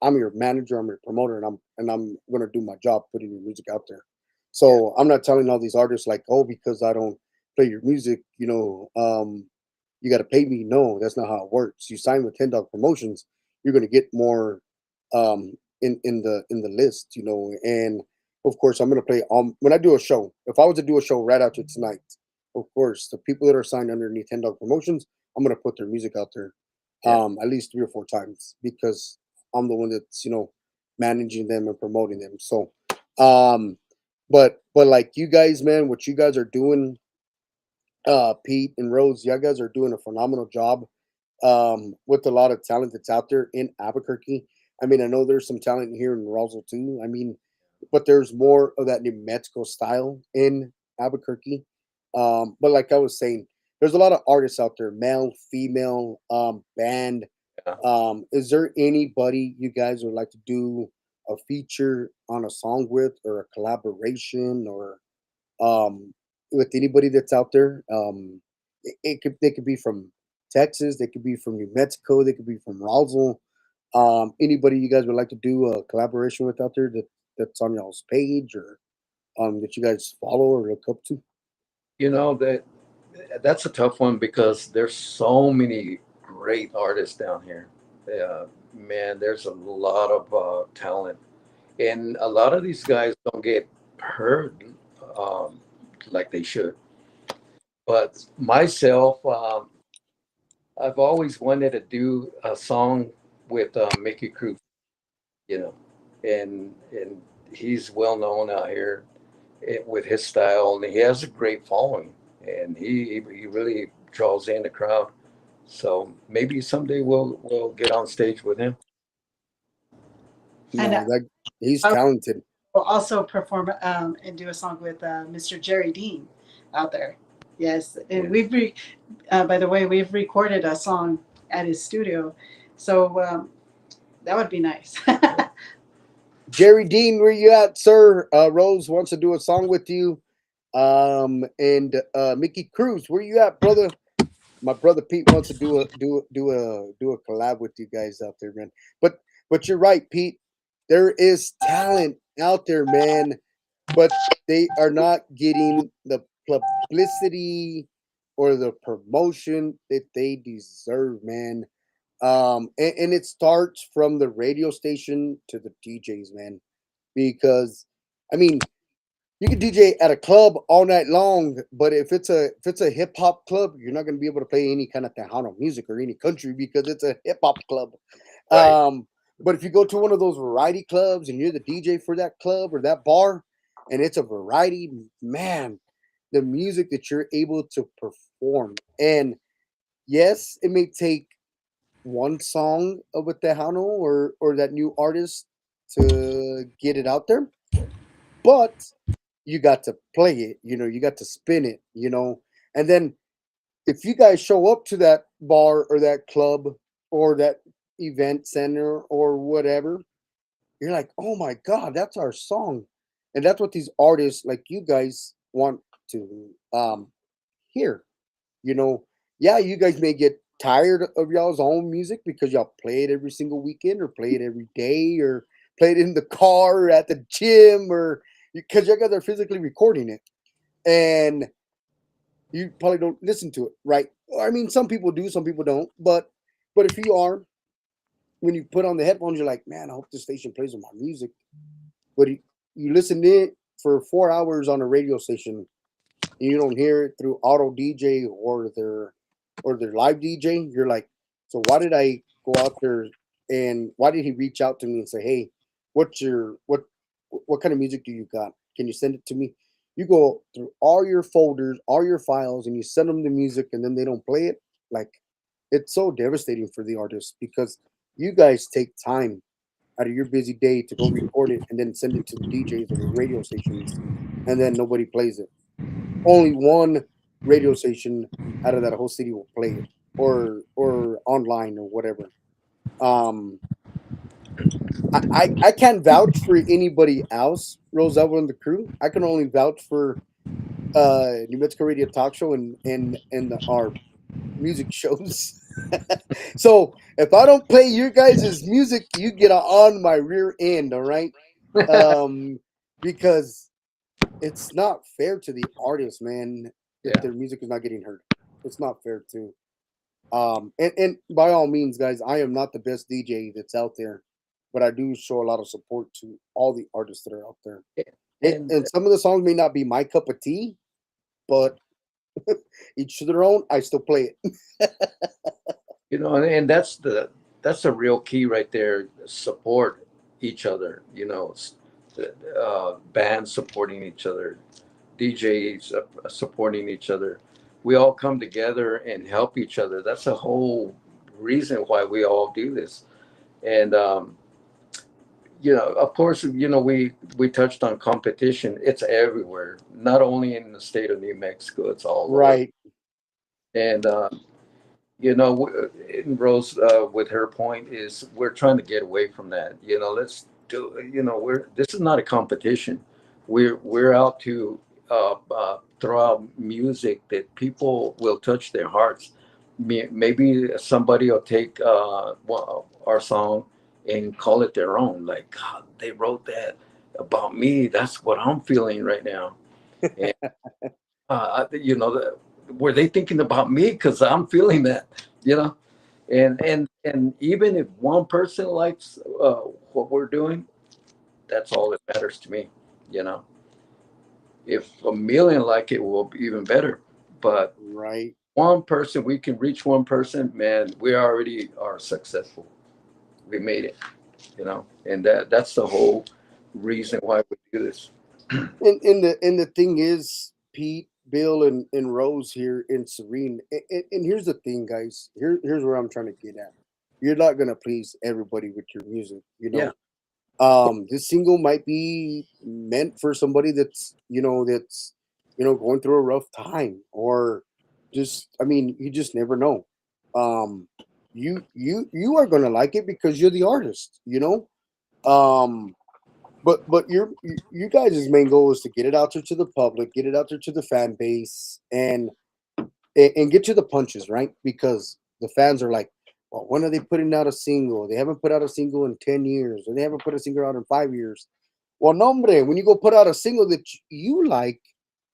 I'm your manager, I'm your promoter, and I'm gonna do my job putting your music out there. Yeah. So I'm not telling all these artists like, oh, because I don't play your music, you got to pay me. No, that's not how it works. You sign with Ten Dog Promotions, you're gonna get more in the list, and of course, I'm gonna play when I do a show. If I was to do a show right after tonight, of course, the people that are signed underneath Ten Dog Promotions, I'm gonna put their music out there, Yeah. at least 3 or 4 times because I'm the one that's managing them and promoting them. So, um, but like you guys, man, what you guys are doing, Pete and Rose, you guys are doing a phenomenal job with a lot of talent that's out there in Albuquerque. I mean, I know there's some talent here in Roswell too. I mean, but there's more of that New Mexico style in Albuquerque. But like I was saying, there's a lot of artists out there, male, female, band. Yeah. Is there anybody you guys would like to do a feature on a song with, or a collaboration, or with anybody that's out there? They could be from Texas, they could be from New Mexico, they could be from Roswell. Anybody you guys would like to do a collaboration with out there that's on y'all's page, or that you guys follow or look up to? That's a tough one because there's so many great artists down here. Man, there's a lot of talent, and a lot of these guys don't get heard um, like they should. But myself, I've always wanted to do a song with Mickey Cruz, you know, and he's well known out here with his style, and he has a great following, and he really draws in the crowd. So maybe someday we'll get on stage with him. And No, that he's I talented. will also perform and do a song with Mr. Jerry Dean out there. Yes, and Yeah. by the way, we've recorded a song at his studio, so that would be nice. Jerry Dean, where you at, sir? Rose wants to do a song with you. And Mickey Cruz, where you at, brother? My brother Pete wants to do a collab with you guys out there, man. But you're right, Pete. There is talent out there, man, but they are not getting the publicity or the promotion that they deserve, man. And it starts from the radio station to the DJs, man. Because I mean, you can DJ at a club all night long, but if it's a hip hop club, you're not gonna be able to play any kind of Tejano music or any country because it's a hip hop club. Right. But if you go to one of those variety clubs and you're the DJ for that club or that bar, and it's a variety, man, the music that you're able to perform, and yes, it may take one song of a Tejano or that new artist to get it out there, but you got to play it, you got to spin it, and then if you guys show up to that bar or that club or that event center or whatever, you're like, oh my God, that's our song. And that's what these artists like you guys want to hear. You know, yeah, you guys may get tired of y'all's own music because y'all play it every single weekend or play it every day or play it in the car or at the gym or because you guys are physically recording it. And you probably don't listen to it, right? I mean, some people do, some people don't. But if you are, when you put on the headphones, you're like, man, I hope this station plays with my music. But you listen to it for 4 hours on a radio station, and you don't hear it through auto DJ or their live DJ. You're like, so why did I go out there and why did he reach out to me and say, hey, what kind of music do you got? can you send it to me? You go through all your folders, all your files, and you send them the music, and then they don't play it. Like, it's so devastating for the artist because you guys take time out of your busy day to go record it and then send it to the DJs or the radio stations, and then nobody plays it. Only one radio station out of that whole city will play it, or online or whatever. Um, I can't vouch for anybody else, Rosella and the crew. I can only vouch for New Mexico Radio Talk Show and our music shows. So if I don't play your guys' music, you get on my rear end, all right? Um, because it's not fair to the artist, man, if Yeah. their music is not getting heard. It's not fair to. And by all means, guys, I am not the best DJ that's out there, but I do show a lot of support to all the artists that are out there. And And some of the songs may not be my cup of tea, but each to their own. I still play it. and that's the real key right there. Support each other. Bands supporting each other, DJs supporting each other. We all come together and help each other. That's the whole reason why we all do this. And of course, we touched on competition. It's everywhere, not only in the state of New Mexico. It's all over. Right. And in Rose, with her point is we're trying to get away from that. Let's do. We're this is not a competition. We're out to throw out music that people will touch their hearts. Maybe somebody will take our song and call it their own. Like, God, they wrote that about me. That's what I'm feeling right now. And were they thinking about me? Because I'm feeling that. You know and even if one person likes what we're doing, that's all that matters to me. you know if a million like it, will be even better. But Right. one person, we can reach one person, man, we already are successful. We made it. And that's the whole reason why we do this. And the thing is, Pete, Bill, and Rose here in Serene. And here's the thing, guys. Here's where I'm trying to get at. You're not gonna please everybody with your music, you Yeah. know. This single might be meant for somebody that's going through a rough time, or just, I mean, you just never know. Um, you are gonna like it because you're the artist, you know. But you guys' main goal is to get it out there to the public, get it out there to the fan base, and get to the punches, right? Because the fans are like, well, when are they putting out a single? They haven't put out a single in 10 years, or they haven't put a single out in 5 years. Well, no, hombre, when you go put out a single that you like,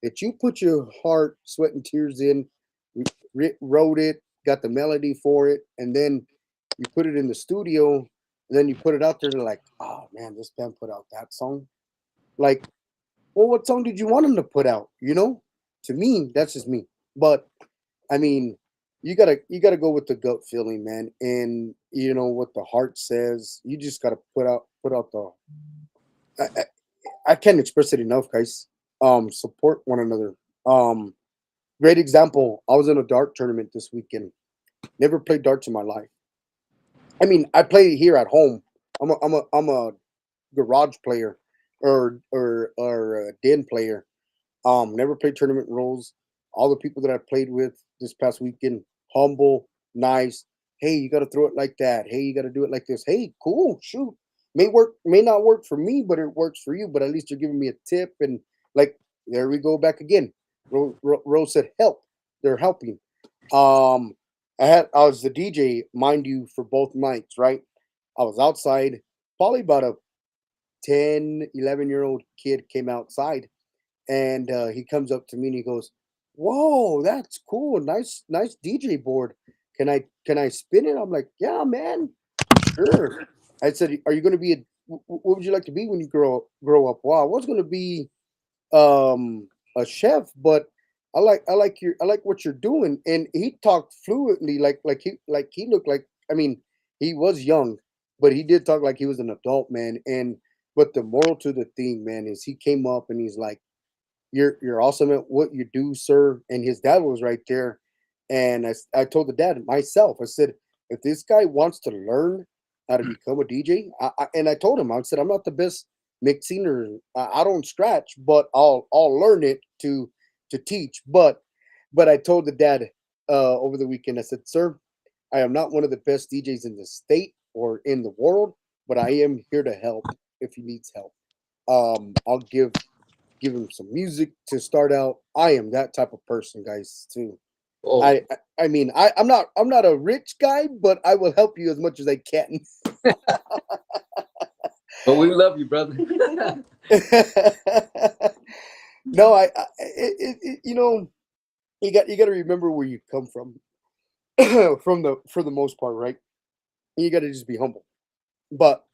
that you put your heart, sweat, and tears in, wrote it, got the melody for it, and then you put it in the studio, and then you put it out there, they're like, oh man, this band put out that song. Like, well, what song did you want them to put out? You know, to me, that's just me. But I mean, you gotta go with the gut feeling, man, and you know what the heart says. You just gotta put out the. I, I, I can't express it enough, guys. Support one another. Um, Great example. I was in a dart tournament this weekend. Never played darts in my life. I mean, I play here at home. I'm a garage player, or a den player. Never played tournament roles. All the people that I played with this past weekend, humble, nice. Hey, you got to throw it like that. Hey, you got to do it like this. Hey, cool, shoot. May work, may not work for me, but it works for you. But at least you're giving me a tip, and like, there we go back again. Rose said, "Help." They're helping. Um, I was the DJ, mind you, for both nights. Right, I was outside. Probably about a 10, 11-year old kid came outside, and he comes up to me and he goes, "Whoa, that's cool! Nice DJ board. Can I spin it?" I'm like, "Yeah, man, sure." I said, "Are you going to be what would you like to be when you grow up?" Wow, I was going to be a chef, but I like what you're doing. And he talked fluently, like he looked like, I mean, he was young, but he did talk like he was an adult, man. And But the moral to the thing, man, is he came up and he's like, you're awesome at what you do, sir. And his dad was right there. And I told the dad myself, I said, if this guy wants to learn how to become a DJ, and I told him, I said, I'm not the best mixing or I don't scratch, but I'll learn it to teach. But I told the dad over the weekend, I said, sir, I am not one of the best DJs in the state or in the world, but I am here to help if he needs help. I'll give him some music to start out. I am that type of person, guys, too. Oh, I'm not a rich guy, but I will help you as much as I can. but we love you, brother. No, you got to remember where you come from, for the most part, right? You got to just be humble. But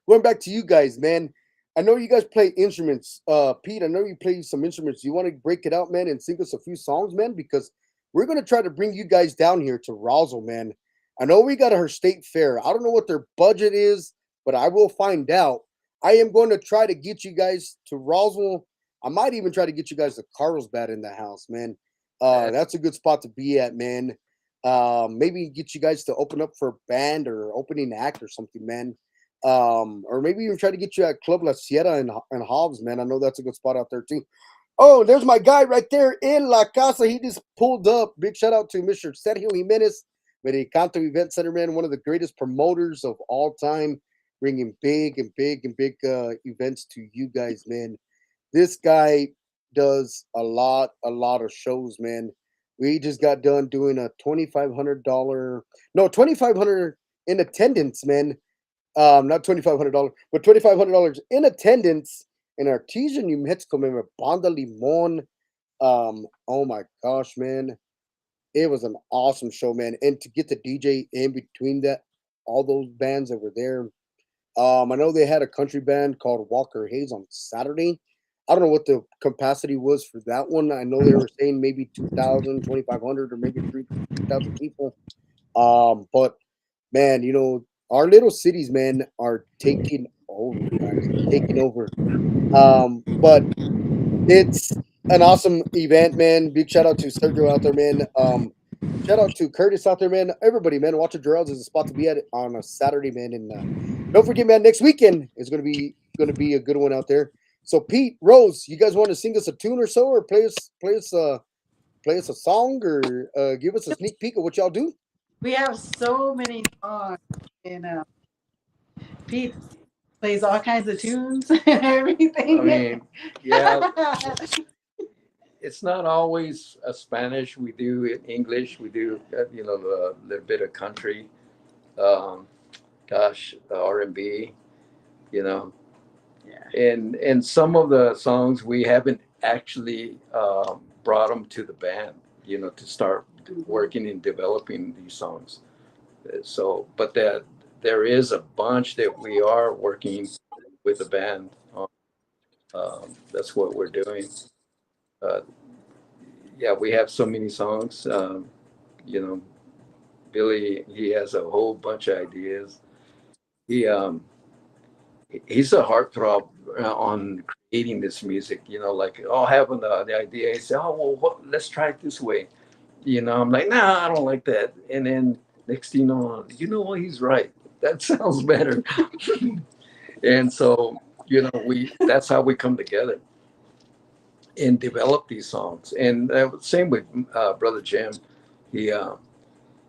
going back to you guys, man, I know you guys play instruments. Pete, I know you play some instruments. You want to break it out, man, and sing us a few songs, man? Because we're gonna try to bring you guys down here to Roswell, man. I know we got our state fair. I don't know what their budget is, but I will find out. I am going to try to get you guys to Roswell. I might even try to get you guys to Carlsbad in the house, man. That's a good spot to be at, man. Maybe get you guys to open up for a band or opening act or something, man. Or maybe even try to get you at Club La Sierra and Hobbs, man. I know that's a good spot out there too. Oh, there's my guy right there in La Casa. He just pulled up. Big shout out to Mr. Sergio Jimenez, Medicanto Event Center, man. One of the greatest promoters of all time, bringing big and big and big events to you guys, man. This guy does a lot of shows, man. We just got done doing a $2,500, no, 2,500 in attendance, man. Not $2,500, but $2,500 in attendance in Artesia, New Mexico, man. Banda Limon. Oh my gosh, man, it was an awesome show, man. And to get the DJ in between that, all those bands that were there. I know they had a country band called Walker Hayes on Saturday. I don't know what the capacity was for that one. I know they were saying maybe 2,000, 2,500, or maybe 3,000 people. But man, our little cities, man, are taking over, guys. They're taking over. But it's an awesome event, man. Big shout out to Sergio out there, man. Shout out to Curtis out there, man. Everybody, man. Watch Gerald's is a spot to be at on a Saturday, man. And don't forget, man. Next weekend is gonna be a good one out there. So Pete, Rose, you guys want to sing us a tune or so, or play us a song, or give us a sneak peek of what y'all do? We have so many songs, and Pete plays all kinds of tunes and I everything. mean, yeah, it's not always Spanish. We do in English. We do, a little bit of country. Um, gosh, R&B. You know, Yeah. and some of the songs we haven't actually brought them to the band. To start working and developing these songs. So, but that there is a bunch that we are working with the band on. That's what we're doing. Uh, yeah, we have so many songs. You know, Billy, he has a whole bunch of ideas. He he's a heartthrob on creating this music. Like having the idea. He said, "Oh well, let's try it this way." I'm like, "Nah, I don't like that." And then next thing what? He's right. That sounds better. And so we that's how we come together and develop these songs. And same with brother Jim. He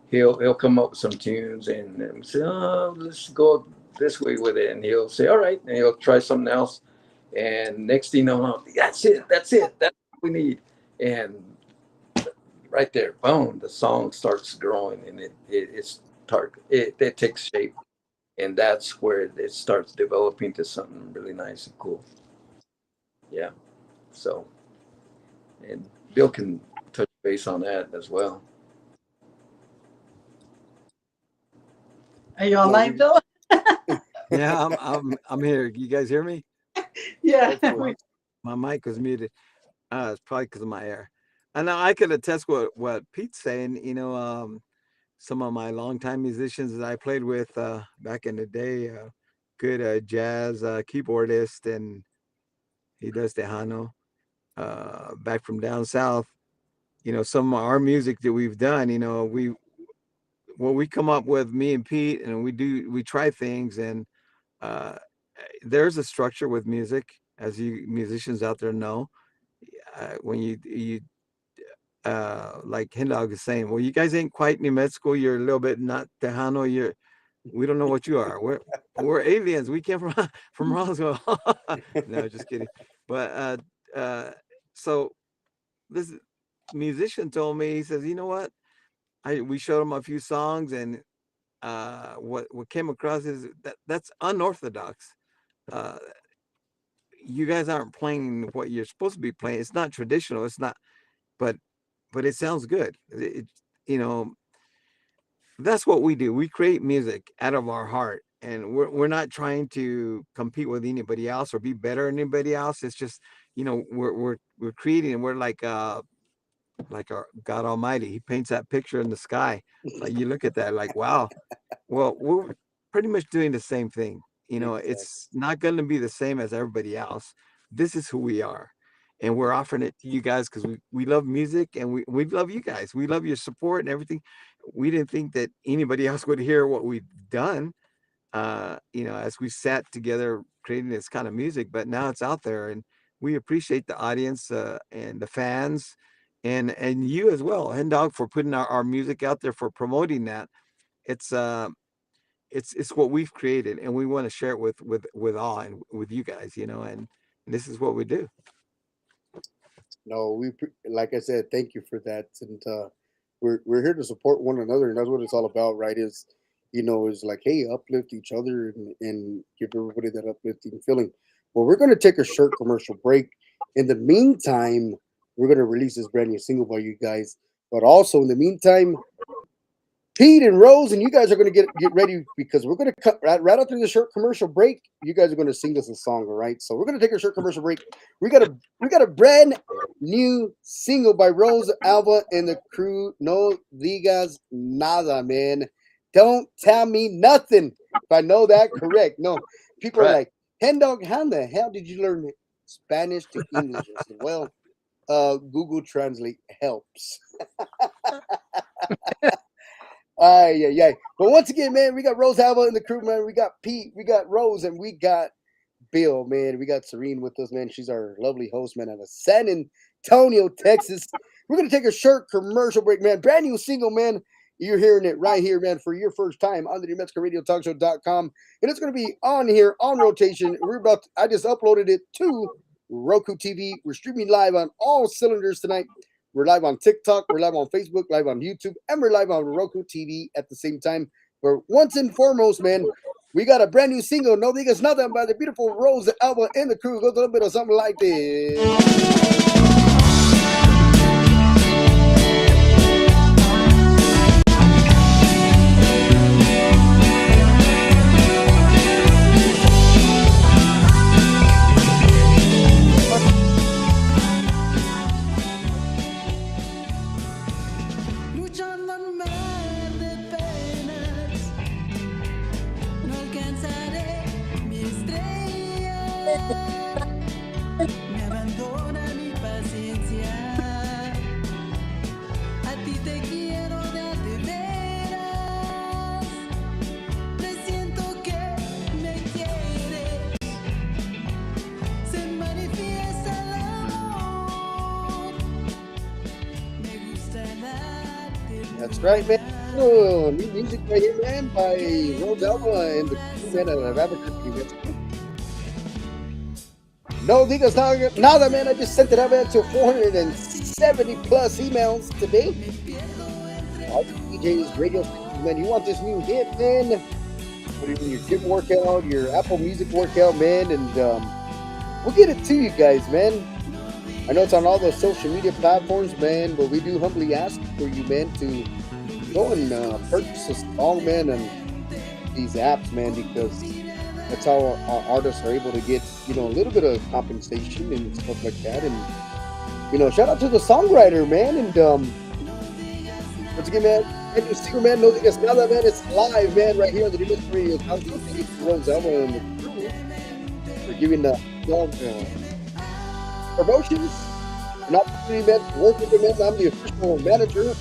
he'll come up with some tunes and say, "Oh, let's go this way with it." And he'll say, "All right," and he'll try something else. And next thing that's it. That's what we need. And right there, boom, the song starts growing, and it takes shape, and that's where it starts developing to something really nice and cool. Yeah. So, and Bill can touch base on that as well. Are you No, online, Bill? Yeah, I'm here. You guys hear me? Yeah. go for it. My mic was muted. It's probably because of my air. And now I can attest what Pete's saying. Some of my longtime musicians that I played with back in the day. good jazz keyboardist, and he does Tejano. Back from down south, some of our music that we've done, we come up with, me and Pete, and we try things, and uh, there's a structure with music, as you musicians out there know. When you like Hendog is saying, well, you guys ain't quite New Mexico. You're a little bit not Tejano. We don't know what you are. We're aliens. We came from from Roswell. No, just kidding. But so this musician told me, he says, you know what? We showed him a few songs, and what came across is that's unorthodox. Uh, you guys aren't playing what you're supposed to be playing. It's not traditional. It's not, but it sounds good. You know, that's what we do. We create music out of our heart, and we're not trying to compete with anybody else or be better than anybody else. It's just, we're creating, and we're like our God Almighty. He paints that picture in the sky. Like, you look at that, like, wow. Well, we're pretty much doing the same thing. Exactly. It's not going to be the same as everybody else. This is who we are. And we're offering it to you guys because we love music, and we love you guys. We love your support and everything. We didn't think that anybody else would hear what we've done, as we sat together creating this kind of music, but now it's out there, and we appreciate the audience and the fans, and you as well, Hen Dog, for putting our music out there, for promoting that. It's it's what we've created, and we want to share it with all, and with you guys, and this is what we do. No, like I said, thank you for that, and we're here to support one another, and that's what it's all about, right? Is like, hey, uplift each other and give everybody that uplifting feeling. Well, we're gonna take a short commercial break. In the meantime, we're gonna release this brand new single by you guys, but also in the meantime, Pete and Rose, and you guys are going to get ready because we're going to cut right after the short commercial break. You guys are going to sing us a song, all right? So we're going to take a short commercial break. We got a brand new single by Rose, Alva, and the crew. No digas nada, man. Don't tell me nothing. If I know that correct. No, people are Right. like, Hen Dog, how the hell did you learn Spanish to English? I said, well, Google Translate helps. Ay, yeah, yeah. But once again, man, we got Rose Alva in the crew, man. We got Pete, we got Rose, and we got Bill, man. We got Serene with us, man. She's our lovely host, man, out of San Antonio, Texas. We're going to take a short commercial break, man. Brand new single, man. You're hearing it right here, man, for your first time on the New Mexico Radio Talk Show.com. And it's going to be on here on rotation. I just uploaded it to Roku TV. We're streaming live on all cylinders tonight. We're live on TikTok, we're live on Facebook, live on YouTube, and we're live on Roku TV at the same time. But once and foremost, man, we got a brand new single, No Digas Nada, by the beautiful Rose Alva and the crew. Goes a little bit of something like this. Luchando en mar de penas, no alcanzaré mi estrella. Me abandona mi paciencia. A ti te quiero de veras. Presiento que me quieres. Se manifiesta el amor. Me gusta darte. That's right, man. Oh, new music right here, man, by Rose Alva and the crew, man, out of Albuquerque, Mexico. No digas nada, man. I just sent it out, man, to 470 plus emails today. All the DJs, radio stations, man. You want this new hit, man? Put it in your gym workout, your Apple Music workout, man, and we'll get it to you guys, man. I know it's on all the social media platforms, man, but we do humbly ask for you, man, to go and purchase a song, man, on these apps, man, because that's how our artists are able to get, a little bit of compensation and stuff like that. And, shout out to the songwriter, man. And once again, man, And you single man, no digas nada, man. It's live, man, right here on the Digas Radio. Thank you to Rose Elva and the crew for giving the song promotions, an opportunity, man, to work with them, man. I'm the official manager,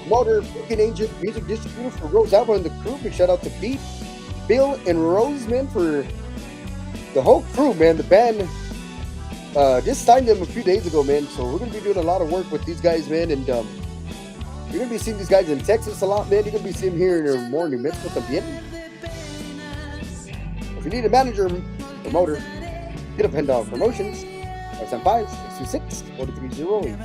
promoter, booking agent, music distributor for Rose Alva and the crew. Big shout out to Pete, Bill, and Rose, man, for the whole crew, man. The band just signed them a few days ago, man. So we're gonna be doing a lot of work with these guys, man. And you're gonna be seeing these guys in Texas a lot, man. You're gonna be seeing them here in more New Mexico también. If you need a manager, promoter, get a $10 promotions. 575 626 4308.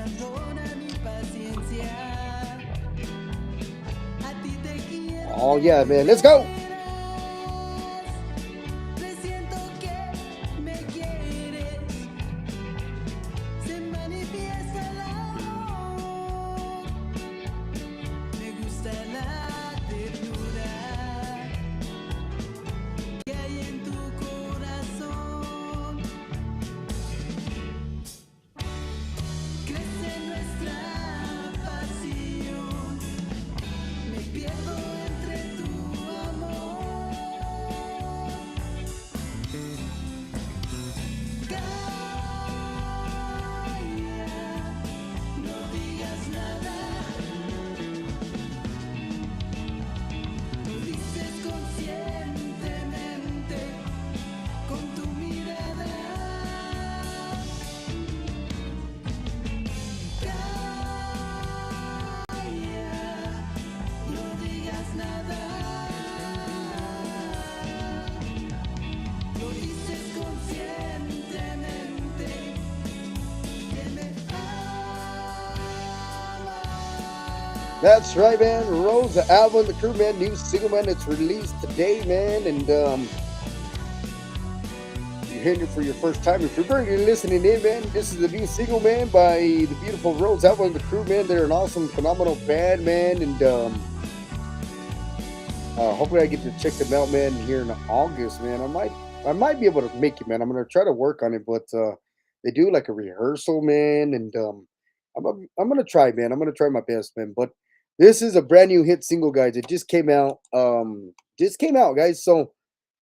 Oh yeah, man. Let's go. Presiento que me quieres, se manifiesta el amor. Me gusta la ternura que hay en tu corazón. Crece nuestra pasión, me pierdo entre tu amor. Calla, no digas nada, lo dices conscientemente con tu mirada. No digas nada, lo dices conscientemente que me amas. That's right, man. Rose Alva and the crew, man. New single, man. It's released today, man. And you're hearing it for your first time. If you're currently listening in, man, this is the new single, man, by the beautiful Rose Alva and the crew, man. They're an awesome, phenomenal band, man. And hopefully I get to check them out, man, here in August, man. I might be able to make it, man. I'm gonna try to work on it, but they do like a rehearsal, man, and I'm gonna try, man. I'm gonna try my best, man. But this is a brand new hit single, guys. It just came out. Guys. So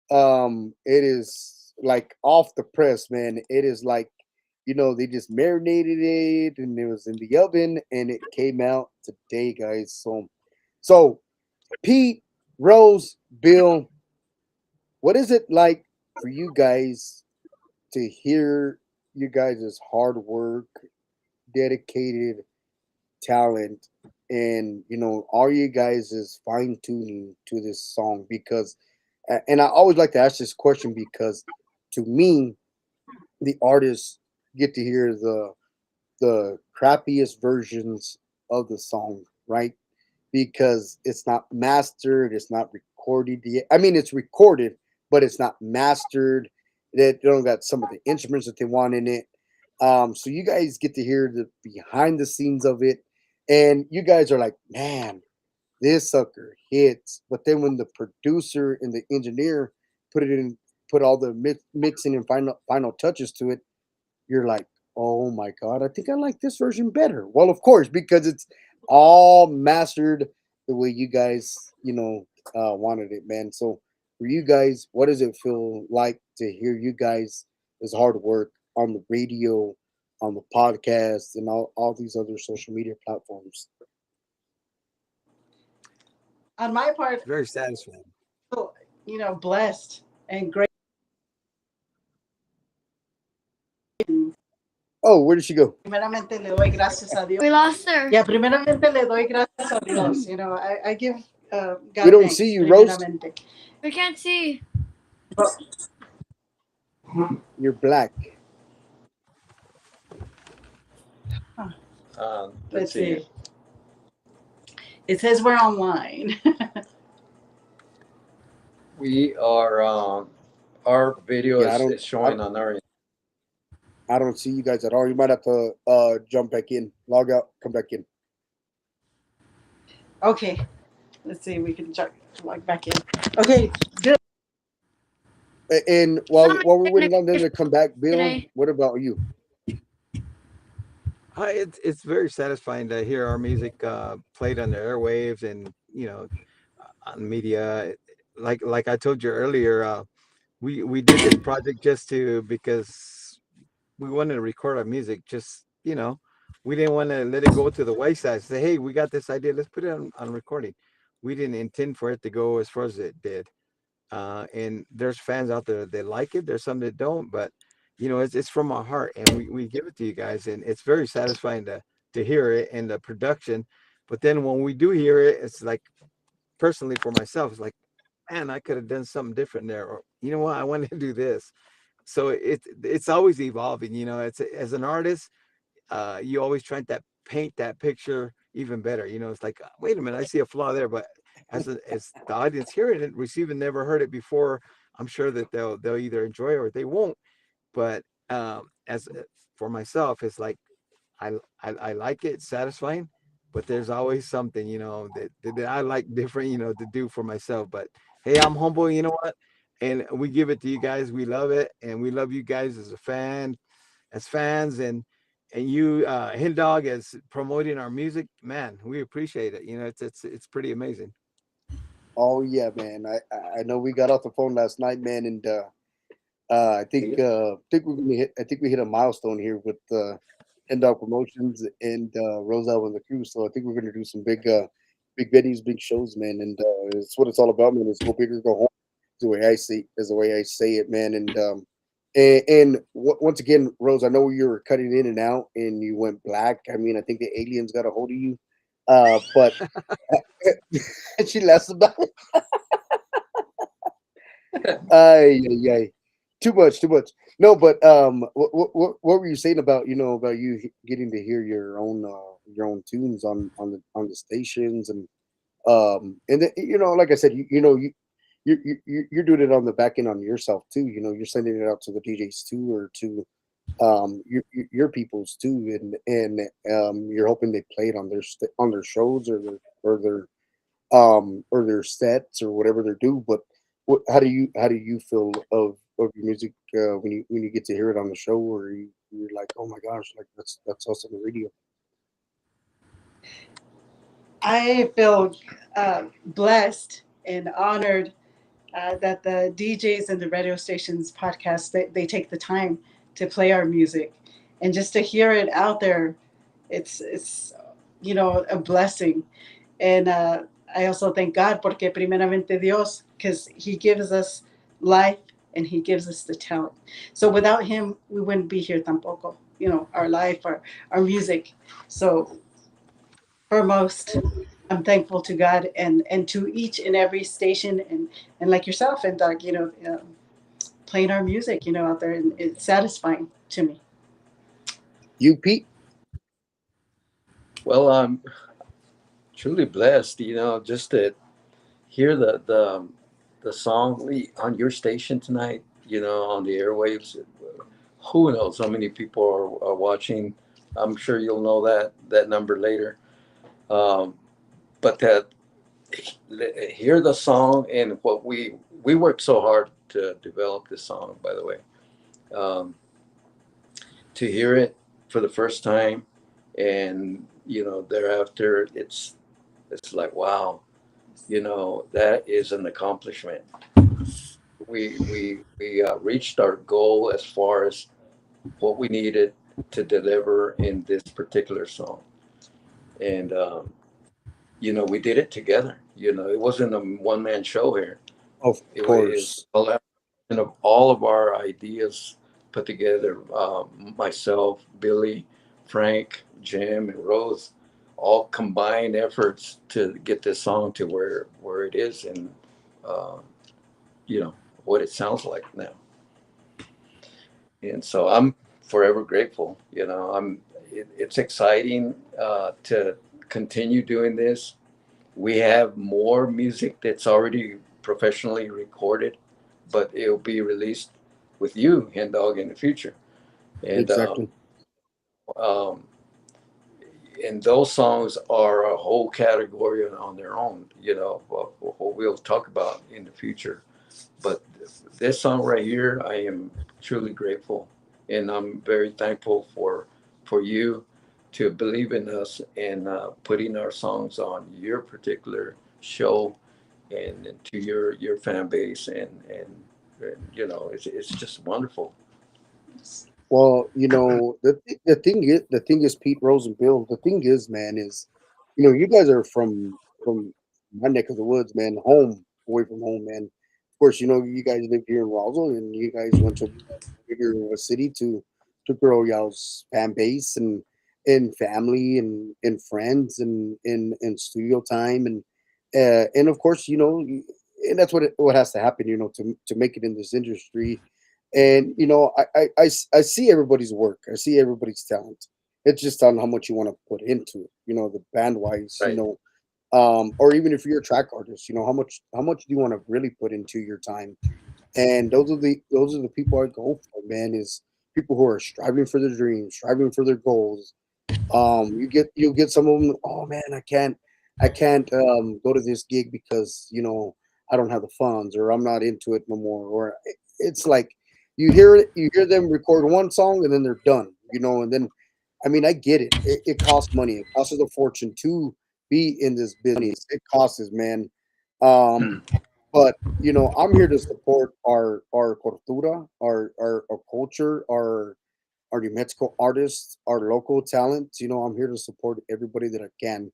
it is like off the press, man. It is like, they just marinated it and it was in the oven and it came out today, guys. So Pete, Rose, Bill, what is it like for you guys to hear you guys' hard work, dedicated talent, and all you guys is fine tuning to this song? Because and I always like to ask this question because to me, the artists get to hear the crappiest versions of the song, right? Because it's not mastered, it's not recorded yet. I mean, it's recorded, but it's not mastered. They don't got some of the instruments that they want in it. So you guys get to hear the behind the scenes of it, and you guys are like, man, this sucker hits. But then when the producer and the engineer put it in, put all the mixing and final touches to it, you're like, oh my god, I think I like this version better. Well, of course, because it's all mastered the way you guys, wanted it, man. So for you guys, what does it feel like to hear you guys' hard work on the radio, on the podcast, and all these other social media platforms? On my part, Very satisfying. blessed and great. Oh, where did she go? Primeramente le doy gracias a Dios. We lost her. Yeah, primeramente le doy gracias a Dios. I give God We don't thanks, see you, Rose. primeramente. We can't see. You're black. Let's see. It says we're online. We are, our video Yeah, is showing on our. I don't see you guys at all. You might have to jump back in, log out, come back in. Okay, let's see. We can log back in. Okay, good. And while we're waiting on them to come back, Bill, Today. what about you? It's very satisfying to hear our music played on the airwaves and on media. Like I told you earlier, we did this project just to because we wanted to record our music. Just we didn't want to let it go to the wayside. Say, hey, we got this idea. Let's put it on recording. We didn't intend for it to go as far as it did. And there's fans out there that like it. There's some that don't, but it's from our heart, and we give it to you guys, and it's very satisfying to hear it and the production. But then when we do hear it, it's like personally for myself, it's like, man, I could have done something different there, or you know what, I wanted to do this. So it's always evolving. It's as an artist, you always try to paint that picture even better. It's like, wait a minute, I see a flaw there, but as the audience hearing it, receiving never heard it before, I'm sure that they'll either enjoy it or they won't. But as for myself, it's like I like it, it's satisfying, but there's always something that I like different to do for myself. But hey, I'm humble. You know what? And we give it to you guys. We love it, and we love you guys as a fan, as fans, and you, Hen Dog, as promoting our music. Man, we appreciate it. It's pretty amazing. Oh yeah, man. I know we got off the phone last night, man, and I think we're gonna hit. I think we hit a milestone here with End Dog Promotions and Roselle and the crew. So I think we're gonna do some big venues, big shows, man. And it's what it's all about, man. It's go big or go home. Is the way I see, is the way I say it, man. And once again, Rose, I know you were cutting in and out, and you went black. I mean, I think the aliens got a hold of you. But she laughs about it. Ay, ay, ay. Too much, too much. No, but what were you saying about about you getting to hear your own tunes on the stations and then, like I said, you're doing it on the back end on yourself too. You're sending it out to the DJs too, or to your peoples too, and you're hoping they play it on on their shows or their sets or whatever they do. But how do you feel of your music when you get to hear it on the show, or you're like, oh my gosh, like that's us on the radio. I feel blessed and honored that the DJs and the radio stations podcast they take the time to play our music and just to hear it out there. It's a blessing, and I also thank God porque primeramente Dios, because He gives us life and He gives us the talent. So without Him, we wouldn't be here tampoco. Our life, our music. So foremost, I'm thankful to God and to each and every station and like yourself and Doug, playing our music, out there, and it's satisfying to me. You, Pete? Well, I'm truly blessed, just to hear the song on your station tonight, on the airwaves. Who knows how many people are watching? I'm sure you'll know that number later. Um, but that hear the song and what we worked so hard to develop this song, by the way. Um, to hear it for the first time, and thereafter, it's like, wow, that is an accomplishment. We reached our goal as far as what we needed to deliver in this particular song, and we did it together. It wasn't a one man show here. Of It was course. a collaboration of all of our ideas put together. Myself, Billy, Frank, Jim, and Rose, all combined efforts to get this song to where it is, and uh, you know what it sounds like now. And so I'm forever grateful. It's exciting to continue doing this. We have more music that's already professionally recorded, but it'll be released with you, Hen Dog, in the future. And Exactly. um, and those songs are a whole category on their own. What we'll talk about in the future. But this song right here, I am truly grateful, and I'm very thankful for you. to believe in us and putting our songs on your particular show and to your fan base and you know it's just wonderful. Well, the thing is, Pete Rose and Bill. The thing is, man, is you guys are from my neck of the woods, man, home away from home, man. Of course, you guys live here in Roswell, and you guys went to a bigger city to grow y'all's fan base and family and friends and studio time and of course, and that's what has to happen, to make it in this industry. And I see everybody's work. I see everybody's talent. It's just on how much you want to put into it. The band wise. Right. Or even if you're a track artist, how much do you want to really put into your time? And those are the people I go for, man. Is people who are striving for their dreams, striving for their goals. You'll get some of them. Oh man, I can't go to this gig because I don't have the funds, or I'm not into it no more. Or it's like you hear them record one song and then they're done. And then I mean I get it. It costs money. It costs us a fortune to be in this business. It costs us, man. Um, but I'm here to support our cultura, our culture, our New Mexico artists, our local talent. I'm here to support everybody that I can.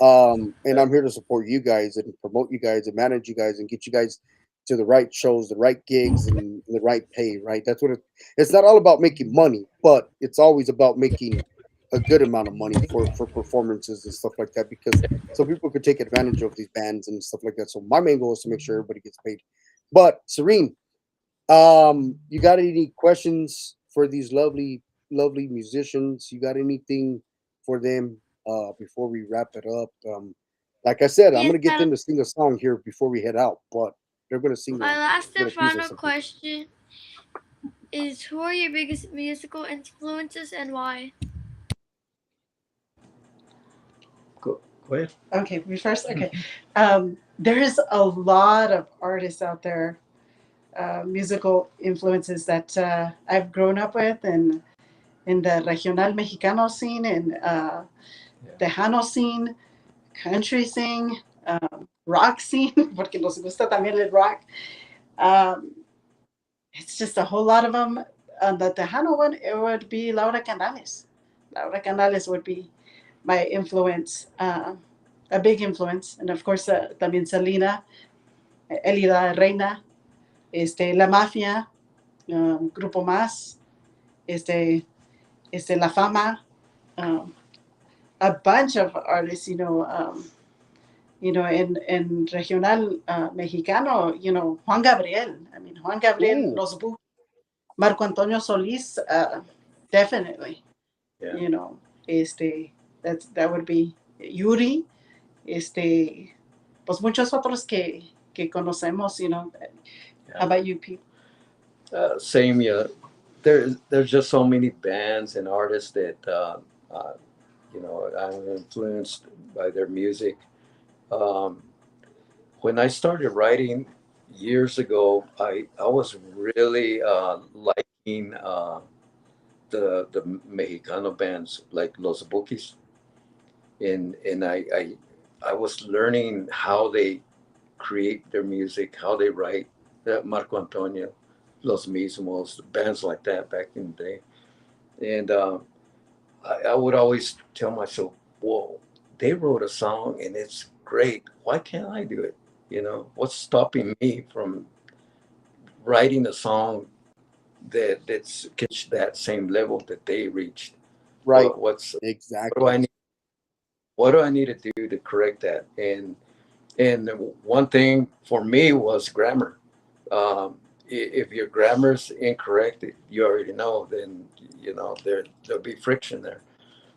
And I'm here to support you guys and promote you guys and manage you guys and get you guys to the right shows, the right gigs, and the right pay. Right? That's what it's not all about making money, but it's always about making a good amount of money for performances and stuff like that. Because some people could take advantage of these bands and stuff like that. So my main goal is to make sure everybody gets paid. But Serene, you got any questions for these lovely, lovely musicians? You got anything for them before we wrap it up? Like I said, I'm Yes, gonna get them to sing a song here before we head out, but they're gonna sing my last a and piece of final something. question is, who are your biggest musical influences and why? Go ahead. Okay, we first. Okay, there's a lot of artists out there, musical influences that I've grown up with, and in the regional mexicano scene and Yeah. tejano scene, country scene, rock scene, porque nos gusta también el rock. Um, it's just a whole lot of them. On the tejano one, it would be Laura Canales. Laura Canales would be my influence, a big influence, and of course también Selena, Elida Reina, La Mafia, Grupo Más, este, La Fama, um, a bunch of artists, in regional mexicano, Juan Gabriel. I mean, Juan Gabriel, Ooh, Los Bu, Marco Antonio Solis, definitely, Yeah. you know, that would be Yuri, este, pues muchos otros que conocemos, How Yeah. about you, Pete? Same. Yeah. There's just so many bands and artists that I'm influenced by their music. Um, when I started writing years ago, I was really liking the Mexicano bands like Los Bukis, and I was learning how they create their music, how they write. Marco Antonio, Los Mismos, bands like that back in the day, and I would always tell myself, "Whoa, they wrote a song and it's great. Why can't I do it? What's stopping me from writing a song that's reached that same level that they reached? right, What do exactly. I need? What do I need to do to correct that?" And one thing for me was grammar. If your grammar's incorrect, you already know, then there'll be friction there.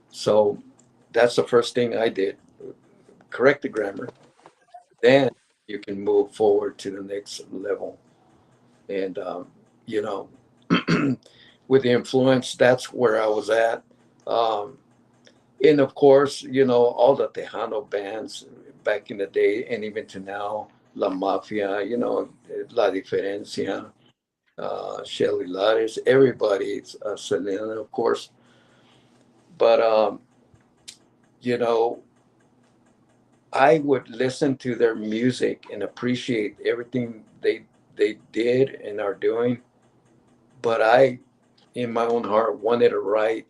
So that's the first thing I did: correct the grammar. Then you can move forward to the next level. And you know, with the influence, that's where I was at. Um, and of course, all the Tejano bands back in the day, and even to now, La Mafia, La Diferencia, Shelly Lares, everybody, Selena, of course. But you know, I would listen to their music and appreciate everything they did and are doing, but I, in my own heart, wanted to write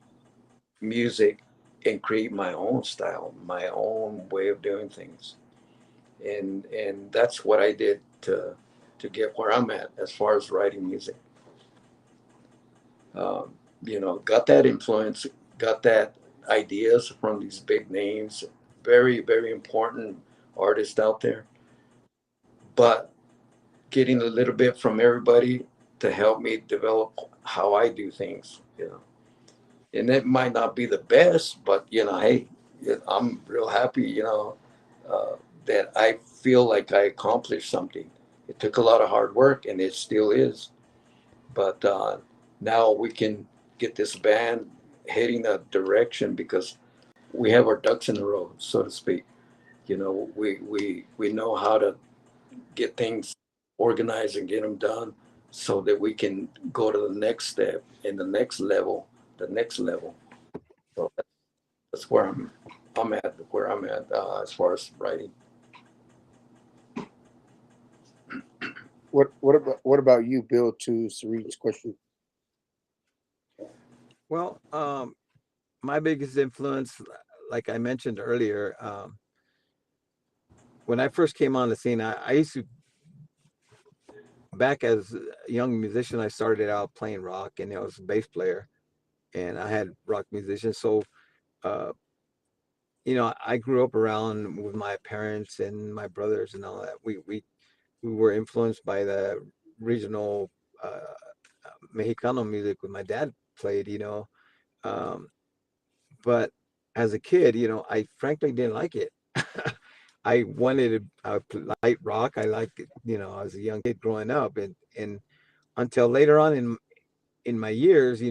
music and create my own style, my own way of doing things, and that's what I did to get where I'm at as far as writing music. Um, got that influence, got that ideas from these big names, very very important artists out there, but getting a little bit from everybody to help me develop how I do things. And it might not be the best, but hey, I'm real happy. Uh, that I feel like I accomplished something. It took a lot of hard work, and it still is. But now we can get this band heading a direction because we have our ducks in a row, so to speak. We know how to get things organized and get them done so that we can go to the next step and the next level. So that's where I'm at where I'm at as far as writing. What about you, Bill? To Serene's question. Well, my biggest influence, like I mentioned earlier, when I first came on the scene, I used to, back as a young musician, I started out playing rock and I was a bass player and I had rock musicians. So, uh, I grew up around with my parents and my brothers and all that. We were influenced by the regional uh, Mexicano music with my dad played, um, but as a kid, I frankly didn't like it. I wanted to light rock. I liked it, as a young kid growing up, and until later on in my years,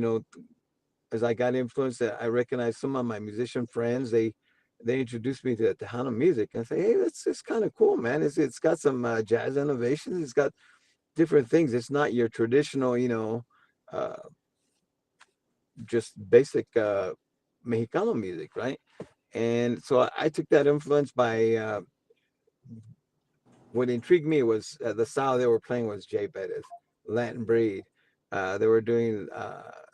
as I got influenced, I recognized some of my musician friends. They introduced me to Tejano music and say, hey, that's it's kind of cool, man. It's got some jazz innovations. It's got different things. It's not your traditional, uh, just basic Mexicano music, right? And so I took that influence by what intrigued me was the style they were playing was Jay Bettis, Latin breed. They were doing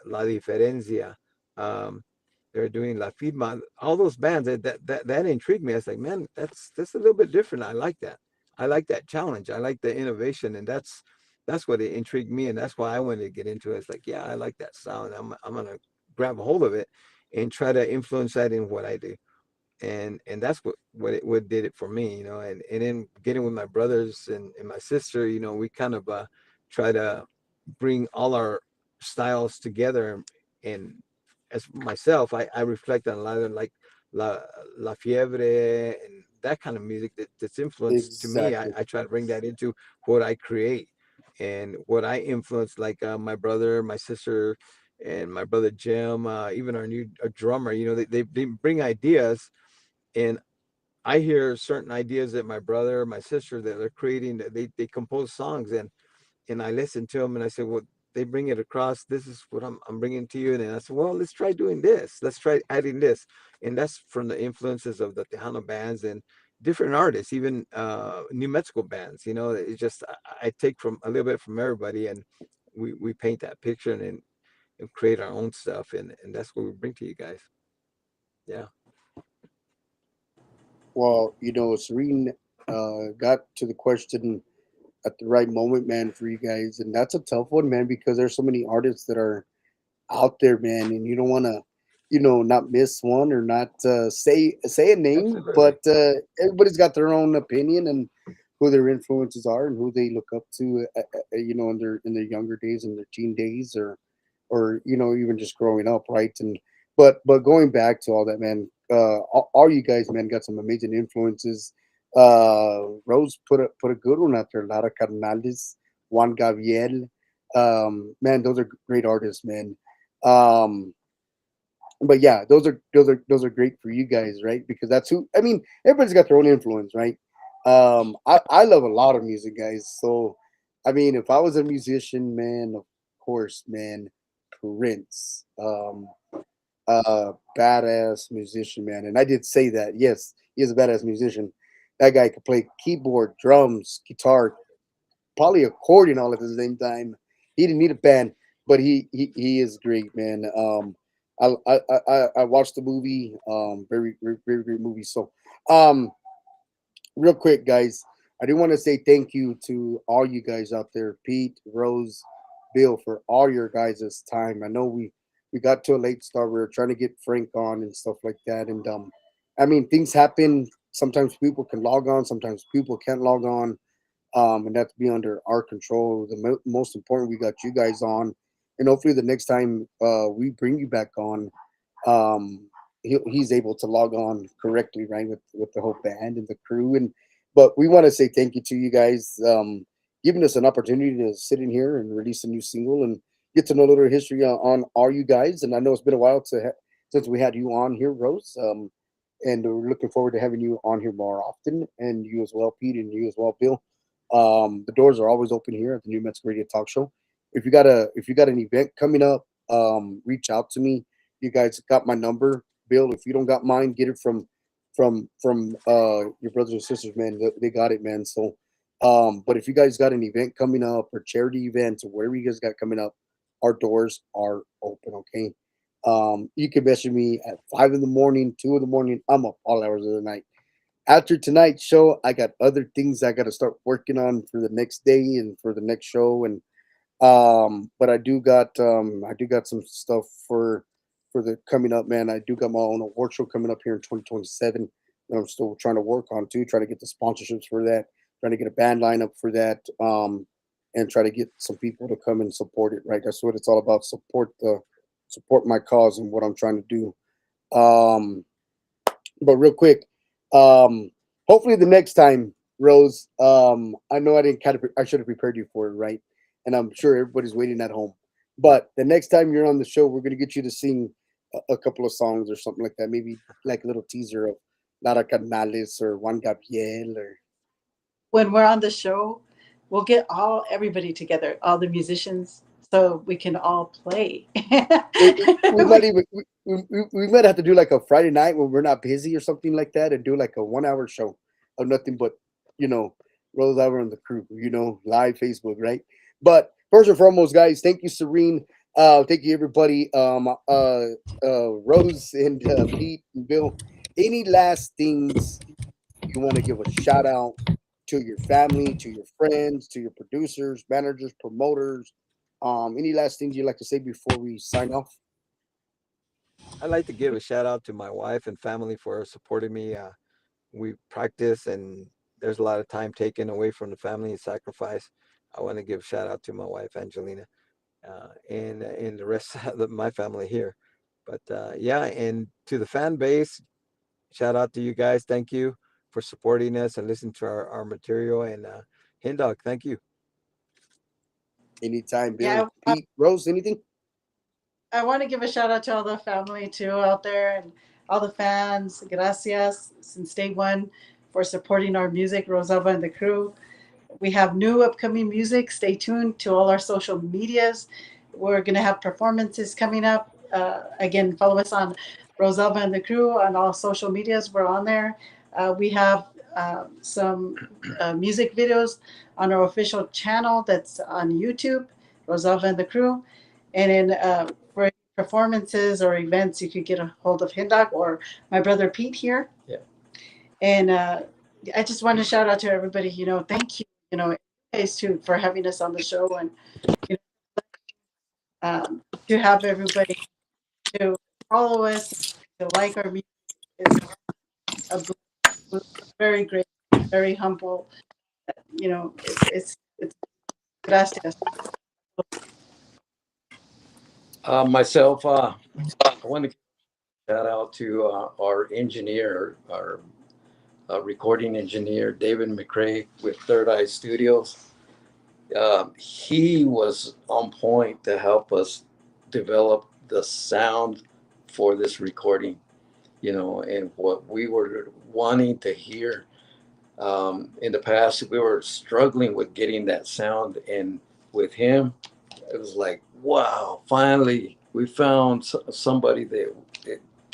La Diferencia. Um, they were doing La Firma. All those bands that intrigued me. I was like, man, that's a little bit different. I like that. I like that challenge. I like the innovation, and that's what it intrigued me, and that's why I wanted to get into it. It's like, yeah, I like that sound. I'm gonna grab a hold of it and try to influence that in what I do, and that's what did it for me, and then getting with my brothers and my sister, we kind of try to bring all our styles together, and as myself, I reflect on a lot of like la la fiebre and that kind of music that's influenced to me. I, Exactly. I try to bring that into what I create and what I influence, like my brother, my sister, and my brother Jim, even our new drummer, they bring ideas, and I hear certain ideas that my brother, my sister, that they're creating, that they compose songs, and I listen to them and I say, well, they bring it across. This is what I'm bringing to you. And then I said, well, let's try doing this. Let's try adding this. And that's from the influences of the Tejano bands and different artists, even New Mexico bands. It's just, I take from a little bit from everybody, and we paint that picture and create our own stuff. And that's what we bring to you guys. Yeah. Well, Serene got to the question at the right moment, man, for you guys, and that's a tough one, man, because there's so many artists that are out there, man, and you don't want to, not miss one or not say a name, Absolutely. but everybody's got their own opinion and who their influences are and who they look up to, in their younger days, in their teen days, or even just growing up, right? And but going back to all that, man, all you guys, man, got some amazing influences. Rose put a good one out there. Lara Carnales, Juan Gabriel, man, those are great artists, man. Um, but yeah, those are great for you guys, right? Because that's who, I mean, everybody's got their own influence, right? I love a lot of music, guys. So I mean, if I was a musician, man, of course, man, Prince. badass musician, man. And I did say that. Yes, he is a badass musician. That guy could play keyboard, drums, guitar, probably accordion all at the same time. He didn't need a band, but he is great, man. I watched the movie. Very great movie. So, um, real quick, guys, I do want to say thank you to all you guys out there, Pete, Rose, Bill, for all your guys' time. I know we got to a late start. We were trying to get Frank on and stuff like that, and I mean things happen. Sometimes people can log on, sometimes people can't log on, and that's be under our control. The most important, we got you guys on, and hopefully the next time we bring you back on, um, he's able to log on correctly, right, with the whole band and the crew. And but we want to say thank you to you guys, giving us an opportunity to sit in here and release a new single and get to know a little history on all you guys. And I know it's been a while since we had you on here, Rose. And we're looking forward to having you on here more often, and you as well, Pete, and you as well, Bill. The doors are always open here at the New Mexico Radio Talk Show. If you got an event coming up, reach out to me. You guys got my number, Bill. If you don't got mine, get it from your brothers and sisters, man. They got it, man. So, but if you guys got an event coming up or charity events or whatever you guys got coming up, our doors are open. Okay. You can message me at 5 in the morning, 2 in the morning. I'm up all hours of the night. After tonight's show, I got other things I got to start working on for the next day and for the next show. And but I do got some stuff for the coming up, man. I do got my own award show coming up here in 2027 that I'm still trying to work on too, trying to get the sponsorships for that, trying to get a band lineup for that, and try to get some people to come and support it. Right, that's what it's all about. Support my cause and what I'm trying to do. Um, but real quick, um, hopefully the next time, Rose. I know I didn't I should have prepared you for it, right? And I'm sure everybody's waiting at home. But the next time you're on the show, we're gonna get you to sing a couple of songs or something like that. Maybe like a little teaser of Lara Canales or Juan Gabriel or When we're on the show, we'll get everybody together, all the musicians, so we can all play. we might even we might have to do like a Friday night when we're not busy or something like that, and do like a 1 hour show of nothing but you know Rose Hour and the crew, live Facebook, right? But first and foremost, guys, thank you, Serene. Thank you, everybody. Rose and Pete and Bill. Any last things you want to give a shout out to your family, to your friends, to your producers, managers, promoters? Any last things you'd like to say before we sign off? I'd like to give a shout out to my wife and family for supporting me. We practice, and there's a lot of time taken away from the family and sacrifice. I want to give a shout out to my wife Angelina, and the rest of my family here. But yeah, and to the fan base, shout out to you guys. Thank you for supporting us and listening to our material. And Hen Dog, thank you. Anytime, Yeah, Bill, Pete, Rose, anything? I want to give a shout out to all the family too out there and all the fans. Gracias since day one for supporting our music, Rosalba and the crew. We have new upcoming music. Stay tuned to all our social medias. We're going to have performances coming up. Again, follow us on Rosalba and the crew on all social medias. We're on there. We have some music videos on our official channel that's on YouTube, Rosalba and the crew. And then for performances or events, you could get a hold of Hindock or my brother Pete here. Yeah. And I just want to shout out to everybody. Thank you. Guys too for having us on the show and you to have everybody to follow us, to like our music is a very great, very humble. It's gracias. Myself, I want to give a shout out to our engineer, our recording engineer, David McCrae with Third Eye Studios. He was on point to help us develop the sound for this recording, and what we were wanting to hear. In the past, we were struggling with getting that sound, and with him, it was like, wow, finally, we found somebody that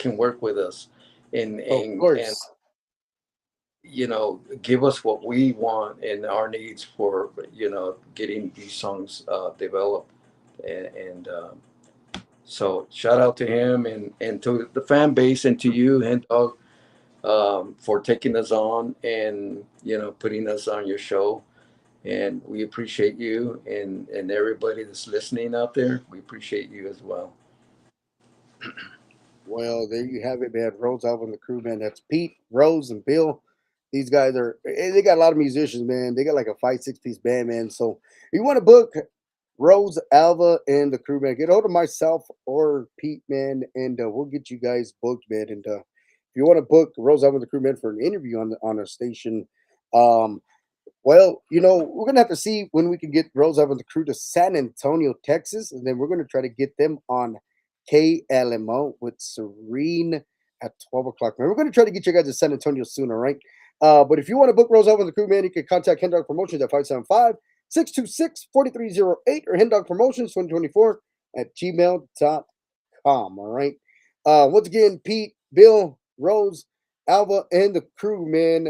can work with us Of and course. give us what we want and our needs for getting these songs developed and so shout out to him and to the fan base and to you and Dog for taking us on and putting us on your show, and we appreciate you and everybody that's listening out there. We appreciate you as well. Well, there you have it, man. Rose Alvin, the crew, man. That's Pete, Rose, and Bill. These guys are, they got a lot of musicians, man. They got like a 5, 6 piece band, man. So if you want to book Rose, Alva, and the crew, man, get hold of myself or Pete, man, and we'll get you guys booked, man. And if you want to book Rose, Alva, and the crew, man, for an interview on a station, um, well, we're gonna have to see when we can get Rose Up and the crew to San Antonio, Texas, and then we're gonna try to get them on KLMO with Serene at 12 o'clock. Man, we're gonna try to get you guys to San Antonio soon, all right? But if you want to book Rose Up and the crew, man, you can contact Hendog Promotions at 575-626-4308 or Hendog Promotions 2024 at gmail.com. All right. Once again, Pete, Bill, Rose, Alva, and the crew, man.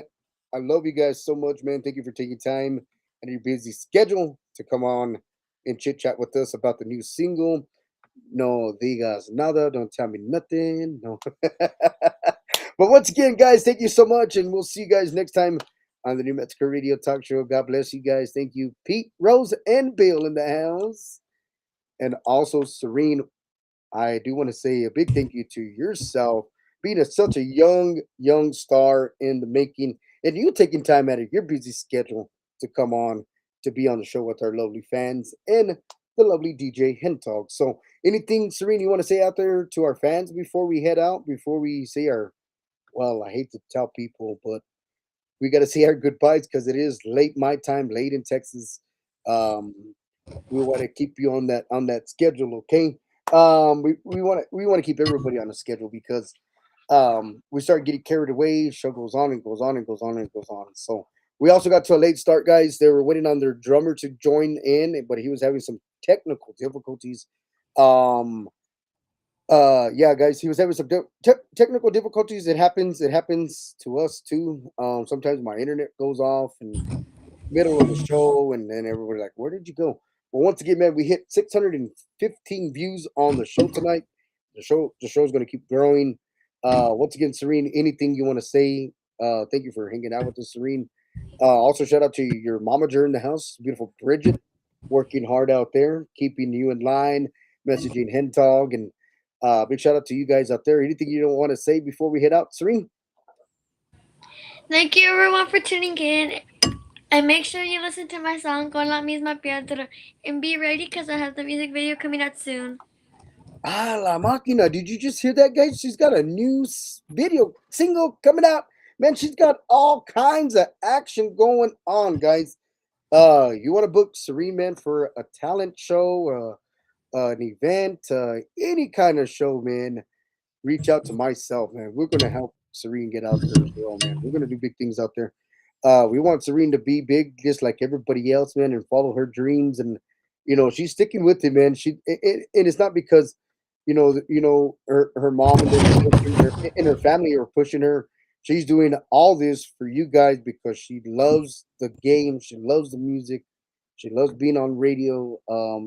I love you guys so much, man. Thank you for taking time out of your busy schedule to come on and chit chat with us about the new single. No digas nada. Don't tell me nothing. No. But once again, guys, thank you so much. And we'll see you guys next time on the New Mexico Radio Talk Show. God bless you guys. Thank you, Pete, Rose, and Bill in the house. And also, Serene, I do want to say a big thank you to yourself, being such a young star in the making, and you taking time out of your busy schedule to come on to be on the show with our lovely fans and the lovely DJ Hentog. So, anything, Serene, you want to say out there to our fans before we head out? Before we say our, well, I hate to tell people, but we got to say our goodbyes because it is late my time, late in Texas. Um, we want to keep you on that schedule, okay? We want to keep everybody on the schedule because we start getting carried away. Show goes on and goes on and goes on and goes on. So we also got to a late start, guys. They were waiting on their drummer to join in, but he was having some technical difficulties. Um, yeah, guys, he was having some technical difficulties. It happens to us too. Sometimes my internet goes off and middle of the show, and then everybody like, "Where did you go?" Well, once again, man, we hit 615 views on the show tonight. The show is going to keep growing. Once again, Serene, anything you want to say? Thank you for hanging out with us, Serene. Also, shout out to your momager in the house, beautiful Bridget, working hard out there, keeping you in line, messaging Hentog, and big shout out to you guys out there. Anything you don't want to say before we head out, Serene? Thank you everyone for tuning in. And make sure you listen to my song Con la misma piedra and be ready because I have the music video coming out soon. Ah, La Máquina. Did you just hear that, guys? She's got a new video single coming out. Man, she's got all kinds of action going on, guys. You want to book Serene, man, for a talent show, an event, any kind of show, man, reach out to myself, man. We're gonna help Serene get out there as well, man. We're gonna do big things out there. We want Serene to be big, just like everybody else, man, and follow her dreams. And she's sticking with it, man. And it's not because her mom and them are pushing her, and her family are pushing her. She's doing all this for you guys because she loves the game. She loves the music. She loves being on radio.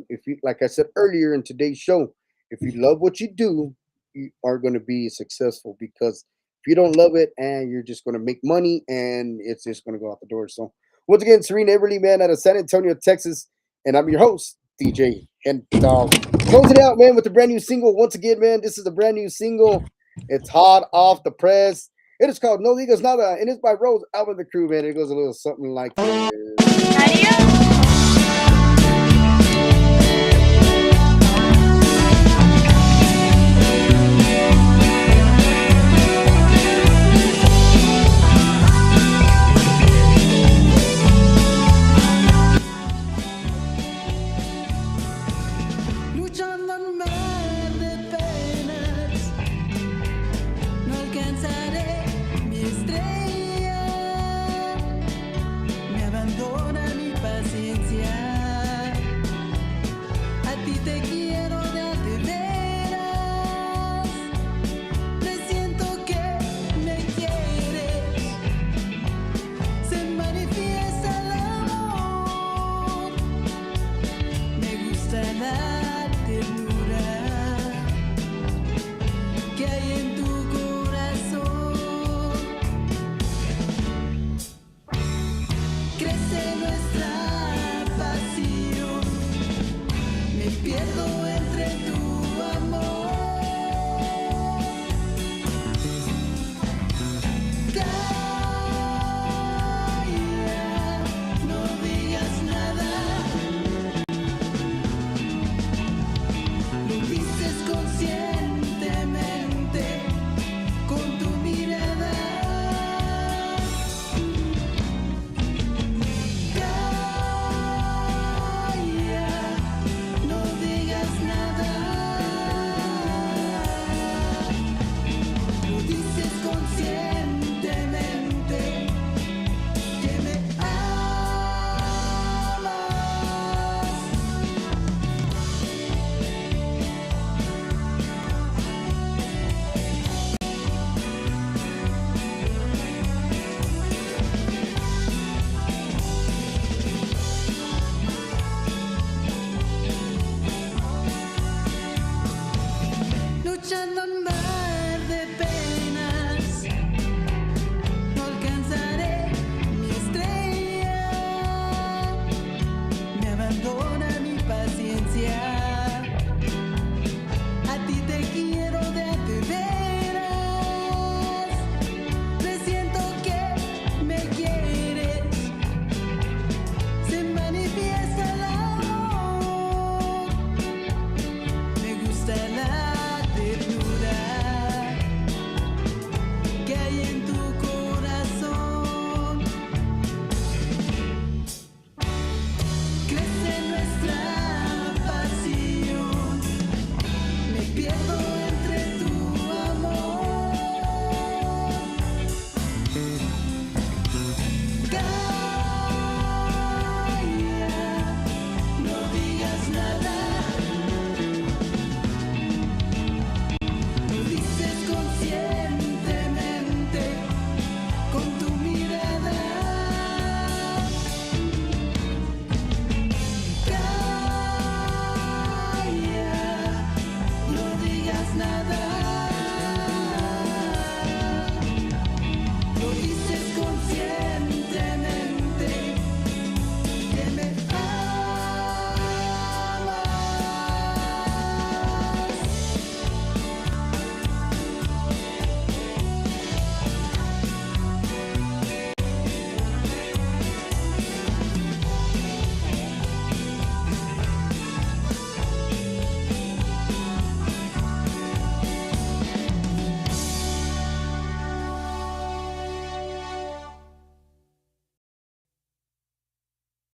If you, like I said earlier in today's show, if you love what you do, you are going to be successful. Because if you don't love it, and you're just going to make money, and it's just going to go out the door. So once again, Serena Everly, man, out of San Antonio, Texas, and I'm your host, DJ and closing it out, man, with the brand new single. Once again, man, this is a brand new single. It's hot off the press. It is called No Digas Nada, and it's by Rose Alvin the Crew, man. It goes a little something like this. Adios!